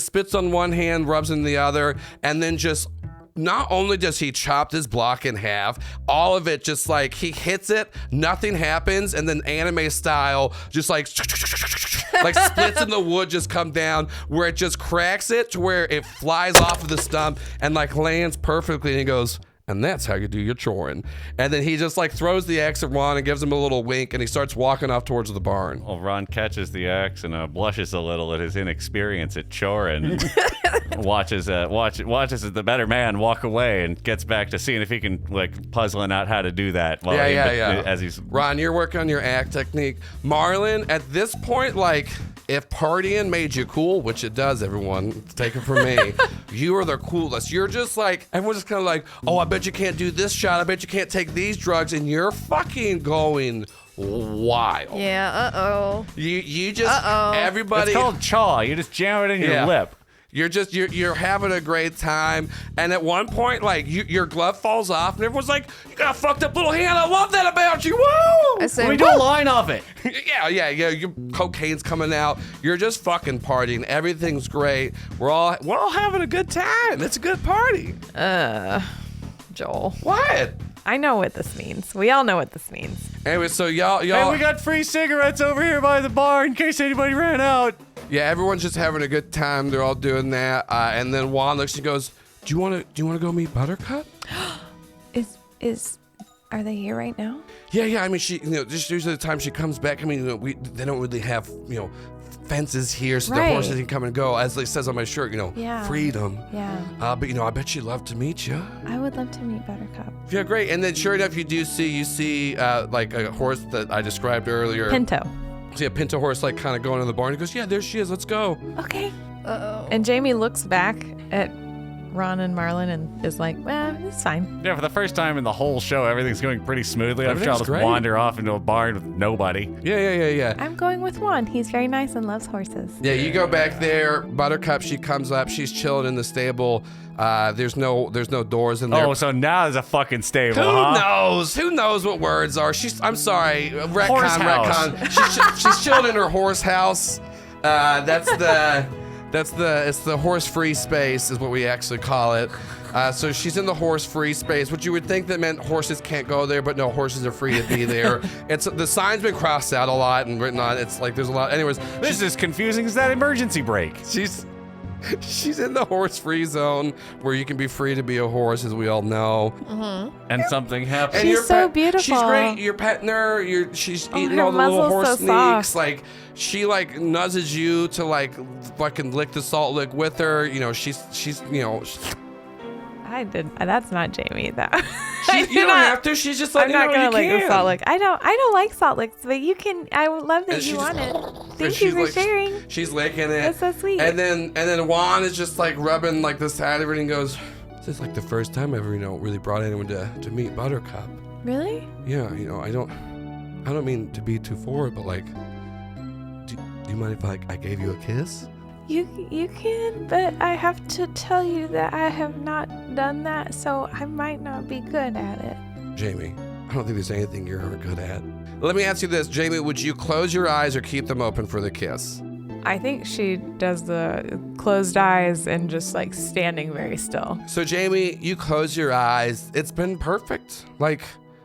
spits on one hand, rubs in the other, and then just. Not only does he chop this block in half, all of it just like he hits it, nothing happens, and then anime style, just like splits in the wood just come down where it just cracks it to where it flies off of the stump and like lands perfectly, and he goes, and that's how you do your choring. And then he just like throws the axe at Ron and gives him a little wink, and he starts walking off towards the barn. Well, Ron catches the axe and blushes a little at his inexperience at choring. watches the better man walk away and gets back to seeing if he can like puzzling out how to do that. While As he's Ron, you're working on your act technique. Marlon, at this point, like if partying made you cool, which it does, everyone, take it from me, you are the coolest. You're just like everyone's just kind of like, oh, I bet you can't do this shot. I bet you can't take these drugs, and you're fucking going wild. Yeah. You just everybody. it's called chaw. You just jam it in your lip. You're having a great time, and at one point, like your glove falls off, and everyone's like, "You got a fucked up little hand. I love that about you." Woo! I say, We do a line of it. Yeah. Your cocaine's coming out. You're just fucking partying. Everything's great. We're all having a good time. It's a good party. Joel. What? I know what this means. We all know what this means. Anyway, so y'all. And we got free cigarettes over here by the bar in case anybody ran out. Yeah, everyone's just having a good time. They're all doing that, and then Juan looks and goes, "Do you want to go meet Buttercup?" Are they here right now? Yeah. I mean, she, just usually the time she comes back. I mean, they don't really have, fences here, so the horses can come and go. As it says on my shirt, freedom. Yeah. But I bet she'd love to meet you. I would love to meet Buttercup. Yeah, great. And then sure enough, you see like a horse that I described earlier. Pinto. See a pinto horse like kind of going in the barn. He goes, yeah, there she is. Let's go. Okay. And Jamie looks back at Ron and Marlon and is like, well, it's fine. Yeah, for the first time in the whole show, everything's going pretty smoothly. I'm sure I'll just great. wander off into a barn with nobody. Yeah. I'm going with Juan. He's very nice and loves horses. Yeah, you go back there. Buttercup, she comes up. She's chilling in the stable. There's no doors in there. Oh, so now there's a fucking stable, Who knows? Who knows what words are? I'm sorry. Horse house. Retcon. She's chilling in her horse house. It's the horse-free space is what we actually call it. So she's in the horse-free space, which you would think that meant horses can't go there, but no, horses are free to be there. The sign's been crossed out a lot and written on. It's like there's a lot. Anyways, this is as confusing as that emergency brake. She's in the horse-free zone where you can be free to be a horse, as we all know. Mm-hmm. And something happens. She's so beautiful. She's great. You're petting her. She's eating her all the little muzzle's horse so sneaks. soft. Like she like nudges you to like fucking lick the salt lick with her. She's I did. That's not Jamie, though. You don't have to. She's just like, I'm not gonna lick the salt lick. I don't like salt licks, but you can. I would love that you want it. Thank you for sharing. She's licking it. That's so sweet. And then Juan is just like rubbing like the side of it and goes, "This is like the first time I ever really brought anyone to meet Buttercup." Really? Yeah. I don't mean to be too forward, but like, do you mind if I gave you a kiss? You can, but I have to tell you that I have not done that, so I might not be good at it. Jamie, I don't think there's anything you're good at. Let me ask you this, Jamie, would you close your eyes or keep them open for the kiss? I think she does the closed eyes and just like standing very still. So Jamie, you close your eyes. It's been perfect. Like,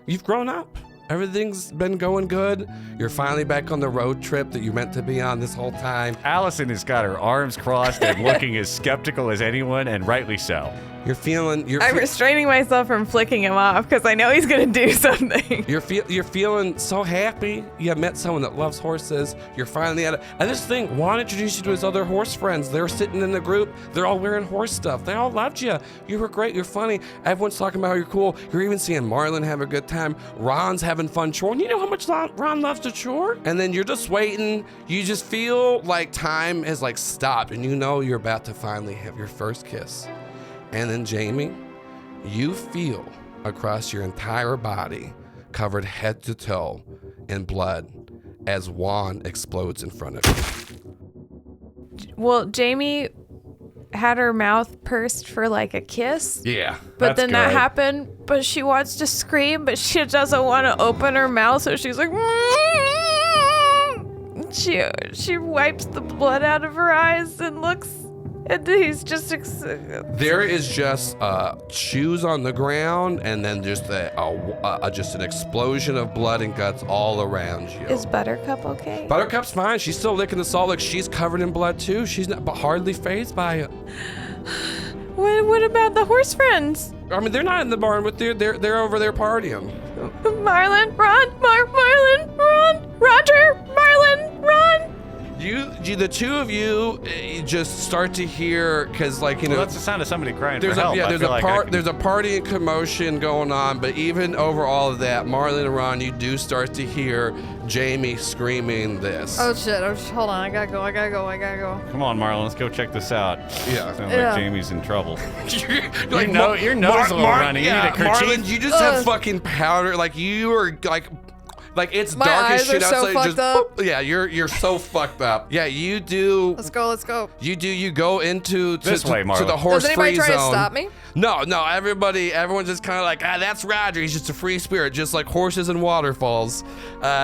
you've grown up. Everything's been going good. You're finally back on the road trip that you meant to be on this whole time. Allison has got her arms crossed and looking as skeptical as anyone, and rightly so. I'm restraining myself from flicking him off because I know he's gonna do something. You're feeling so happy. You met someone that loves horses. You're finally at it. And this thing, Juan introduced you to his other horse friends. They were sitting in the group. They're all wearing horse stuff. They all loved you. You were great. You're funny. Everyone's talking about how you're cool. You're even seeing Marlon have a good time. Ron's having fun choring. You know how much Ron loves to chore? And then you're just waiting. You just feel like time has like stopped, and you know you're about to finally have your first kiss. And then Jamie, you feel across your entire body, covered head to toe in blood, as Juan explodes in front of you. Well, Jamie had her mouth pursed for like a kiss. Yeah. But then that happened, but she wants to scream, but she doesn't want to open her mouth, so she's like... She wipes the blood out of her eyes and looks... And he's just... There is just shoes on the ground, and then just just an explosion of blood and guts all around you. Is Buttercup okay? Buttercup's fine. She's still licking the salt. Like she's covered in blood too. She's not, but hardly fazed by it. What about the horse friends? I mean, they're not in the barn with you. They're over there partying. Marlon, Ron, Marlon, Ron, Roger, Marlon, Ron. The two of you just start to hear, because like, you know, that's the sound of somebody crying there's for help. There's a party and commotion going on, but even over all of that, Marlon and Ron, you do start to hear Jamie screaming this. Oh shit, hold on, I gotta go. Come on, Marlon, let's go check this out. Yeah. Sounds like Jamie's in trouble. Like, your nose is a little runny. You need a kerchief. Marlon, you just have fucking powder. Like you are like it's My dark as eyes shit are so outside. fucked Just up. yeah, you're so fucked up. Yeah, you do. Let's go. You go into This way, Marlon. to the horse Does anybody free try zone. to stop me? No, everyone's just kind of like, that's Roger. He's just a free spirit, just like horses and waterfalls.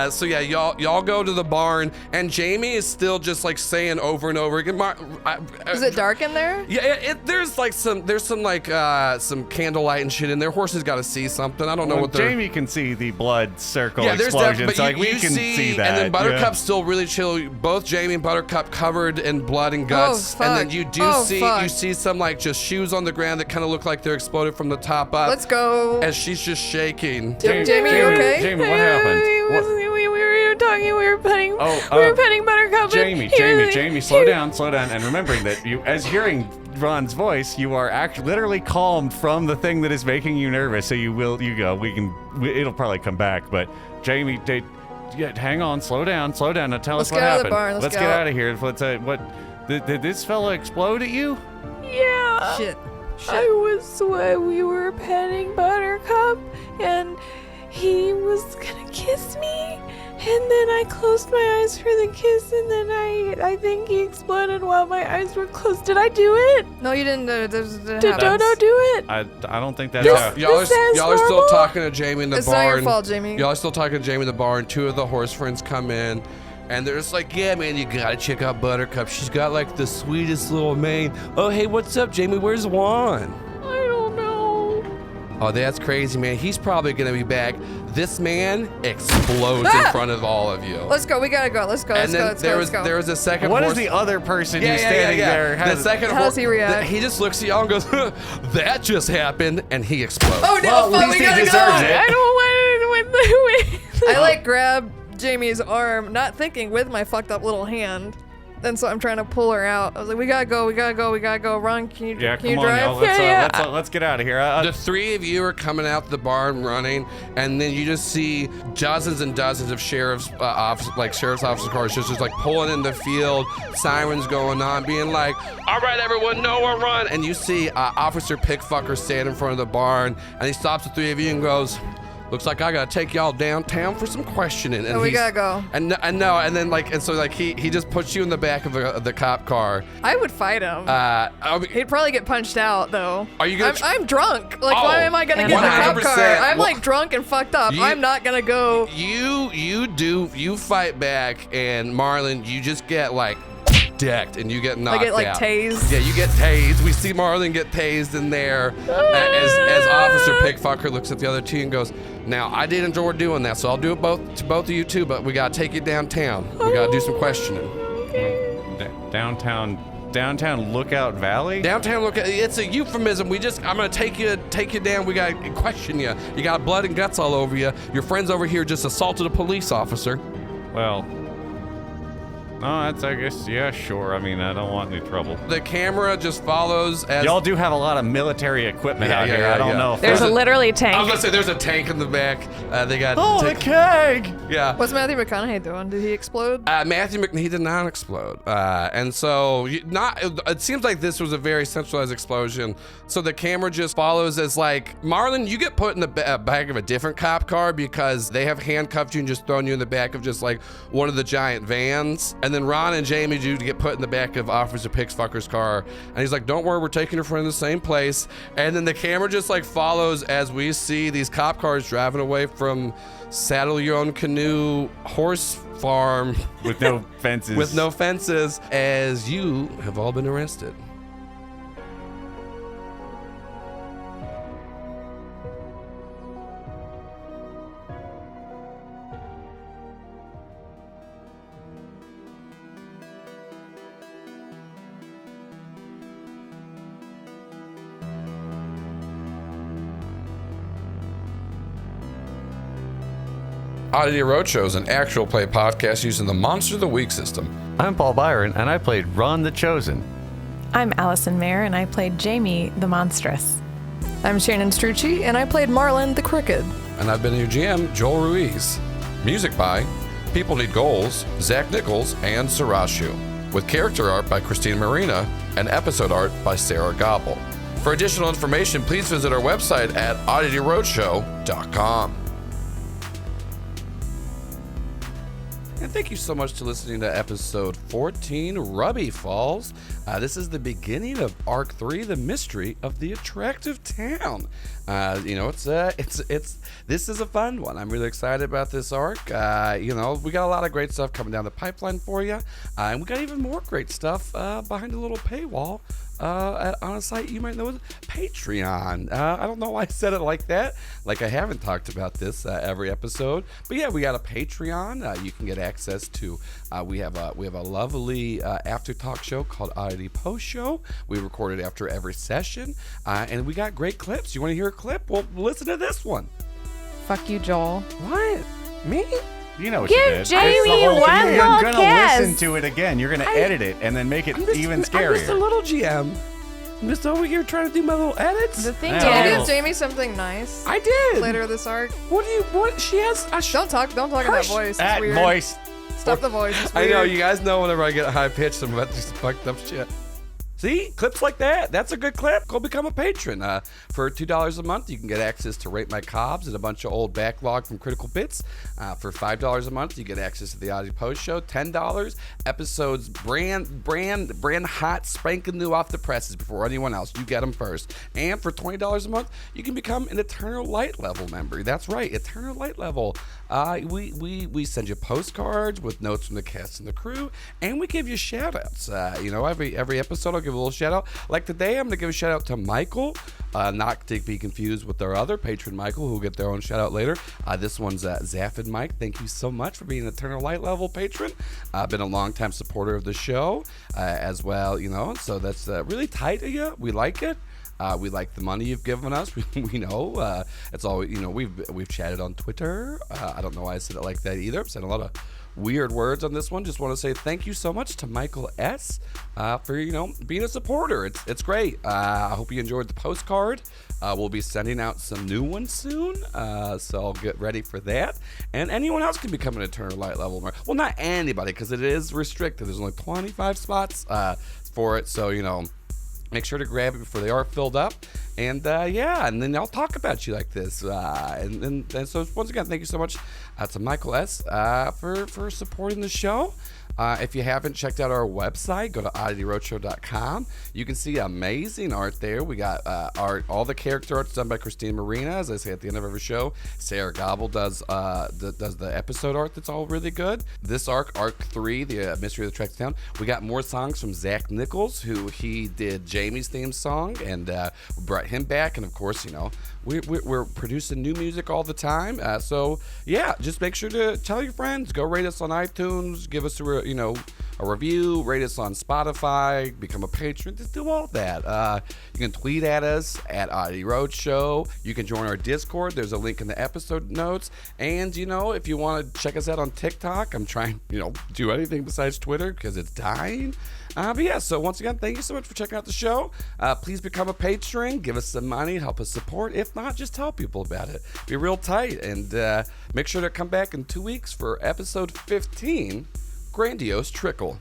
So yeah, y'all go to the barn, and Jamie is still just like saying over and over again. Is it dark in there? Yeah, there's some candlelight and shit in there. Horses got to see something. I don't know what they're. Jamie can see the blood circle Yeah, there's explosions. definitely, We can see that. And then Buttercup's still really chill. Both Jamie and Buttercup covered in blood and guts. And then you see some like just shoes on the ground that kind of look like they're exploded from the top up. Let's go. As she's just shaking. Jamie, you okay? Jamie, what happened? We were talking. We were petting Buttercup. Jamie, slow down, and remembering that as hearing Ron's voice, you are literally calmed from the thing that is making you nervous. So it'll probably come back. But Jamie, hang on, slow down. Now tell us what happened. Let's get out of here. Did this fella explode at you? Yeah. Shit. We were petting Buttercup, and he was gonna kiss me, and then I closed my eyes for the kiss, and then I think he exploded while my eyes were closed. Did I do it? No, you didn't. Did Dodo do it? I don't think that's how. Y'all are still talking to Jamie in the It's barn. not your fault, Jamie. Y'all are still talking to Jamie in the barn. Two of the horse friends come in. And they're just like, yeah, man, you gotta check out Buttercup. She's got like the sweetest little mane. Oh, hey, what's up, Jamie? Where's Juan? I don't know. Oh, that's crazy, man. He's probably gonna be back. This man explodes in front of all of you. Let's go. We gotta go. Let's go. There was a second. What horse. is the other person who's standing there? The second How does he react? He just looks at y'all and goes, that just happened, and he explodes. Oh no! Well, at least he deserves it. I don't want to. I like grab Jamie's arm, not thinking with my fucked up little hand. And so I'm trying to pull her out. I was like, we gotta go. Ron, can you drive? Y'all. Let's get out of here. The three of you are coming out the barn running, and then you just see dozens and dozens of sheriff's officer cars just like pulling in the field, sirens going on, being like, all right, everyone, nowhere run. And you see Officer Pickfucker stand in front of the barn, and he stops the three of you and goes, looks like I gotta take y'all downtown for some questioning. And we gotta go. And so he just puts you in the back of the cop car. I would fight him. He'd probably get punched out though. Are you gonna? I'm drunk. Like, why am I gonna get in the cop car? I'm like drunk and fucked up. I'm not gonna go. You fight back, and Marlon, you just get like decked, and you get knocked out. I get like tased. Yeah, you get tased. We see Marlon get tased in there as Officer Pickfucker looks at the other two and goes, now, I did enjoy doing that, so I'll do it to both of you too, but we gotta take you downtown. We gotta do some questioning. Downtown downtown Lookout Valley? Downtown Lookout. It's a euphemism. I'm gonna take you down. We gotta question you. You got blood and guts all over you. Your friends over here just assaulted a police officer. Well, no, that's, I guess, yeah, sure. I mean, I don't want any trouble. The camera just follows as... Y'all do have a lot of military equipment out here. I don't know if There's literally a tank. I was gonna say there's a tank in the back. They got... the keg! Yeah. What's Matthew McConaughey doing? Did he explode? Matthew McConaughey did not explode. And so it seems like this was a very centralized explosion. So the camera just follows as like, Marlon, you get put in the back of a different cop car because they have handcuffed you and just thrown you in the back of just like one of the giant vans. And then Ron and Jamie do get put in the back of Officer Pickfucker's car. And he's like, don't worry, we're taking your friend in the same place. And then the camera just like follows as we see these cop cars driving away from Saddle Your Own Canoe horse farm. With no fences. With no fences, as you have all been arrested. Oddity Roadshow is an actual play podcast using the Monster of the Week system. I'm Paul Byron, and I played Ron the Chosen. I'm Allison Maier, and I played Jamie the Monstrous. I'm Shannon Strucci, and I played Marlon the Crooked. And I've been your GM, Joel Ruiz. Music by People Need Goals, Zach Nichols, and Sarashu. With character art by Christina Marina and episode art by Sarah Gobble. For additional information, please visit our website at oddityroadshow.com. And thank you so much to listening to episode 14, Rubby Falls. This is the beginning of Arc 3, The Mystery of the Attractive Town. This is a fun one. I'm really excited about this arc. We got a lot of great stuff coming down the pipeline for you. And we got even more great stuff behind a little paywall. On a site you might know as Patreon. I don't know why I said it like that. Like I haven't talked about this every episode. But yeah, we got a Patreon. You can get access to. We have a lovely after talk show called Oddity Post Show. We record it after every session, and we got great clips. You want to hear a clip? Well, listen to this one. Fuck you, Joel. What? Me? You know what Give you did. Jamie one You're little gonna kiss. listen to it again. You're gonna edit it and then make it even scarier. I'm just a little GM. I'm just over here trying to do my little edits. The thing I Did you know. give is, Jamie something nice I did. later this arc? What? She has. Don't talk in that voice. It's That weird. voice. Stop the voice. It's I weird. know, you guys know whenever I get high pitched, I'm about to do some fucked up shit. See? Clips like that. That's a good clip. Go become a patron. For $2 a month, you can get access to Rate My Cobbs and a bunch of old backlog from Critical Bits. For $5 a month, you get access to the Oddity Post Show. $10, episodes brand hot, spanking new off the presses before anyone else. You get them first. And for $20 a month, you can become an Eternal Light Level member. That's right, Eternal Light Level. We send you postcards with notes from the cast and the crew, and we give you shout outs. Every episode I'll give a little shout out. Like today, I'm going to give a shout out to Michael, not to be confused with our other patron, Michael, who will get their own shout out later. This one's Zaphid Mike. Thank you so much for being an Eternal Light Level patron. Been a long-time supporter of the show as well, so that's really tight of you. We like it. We like the money you've given us. We know it's all. We've chatted on Twitter. I don't know why I said it like that either. I've said a lot of weird words on this one. Just want to say thank you so much to Michael S. For being a supporter. It's great. I hope you enjoyed the postcard. We'll be sending out some new ones soon, so I'll get ready for that. And anyone else can become an Eternal Light Level member. Well, not anybody, because it is restricted. There's only 25 spots for it, so make sure to grab it before they are filled up. And and then I'll talk about you like this. And so once again, thank you so much to Michael S. For supporting the show. If you haven't checked out our website, go to oddityroadshow.com. You can see amazing art there. We got art, all the character art's done by Christina Marina, as I say at the end of every show. Sarah Gobble does the episode art that's all really good. This arc 3, the Mystery of the Attractive Town, we got more songs from Zach Nichols, who he did Jamie's theme song, and we brought him back. And of course, we're producing new music all the time. So yeah, just make sure to tell your friends, go rate us on iTunes, give us a review, rate us on Spotify, become a patron, just do all that. You can tweet at us at Oddity Roadshow. You can join our Discord. There's a link in the episode notes. And, if you want to check us out on TikTok, I'm trying, do anything besides Twitter because it's dying. But yeah, so once again, thank you so much for checking out the show. Please become a patron. Give us some money. Help us support. If not, just tell people about it. Be real tight. And make sure to come back in 2 weeks for episode 15, Grandiose Trickle.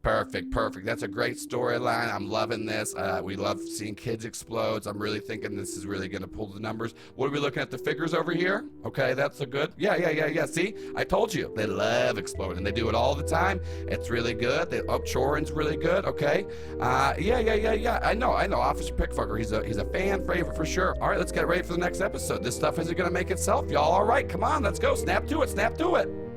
Perfect. That's a great storyline. I'm loving this. We love seeing kids explode. I'm really thinking this is really going to pull the numbers. What are we looking at? The figures over here? Okay, that's a good. Yeah. See, I told you. They love exploding. They do it all the time. It's really good. Chorin's really good. Okay. Yeah. I know. Officer Pickfucker. He's a fan favorite for sure. All right, let's get ready for the next episode. This stuff isn't going to make itself, y'all. All right, come on. Let's go. Snap to it.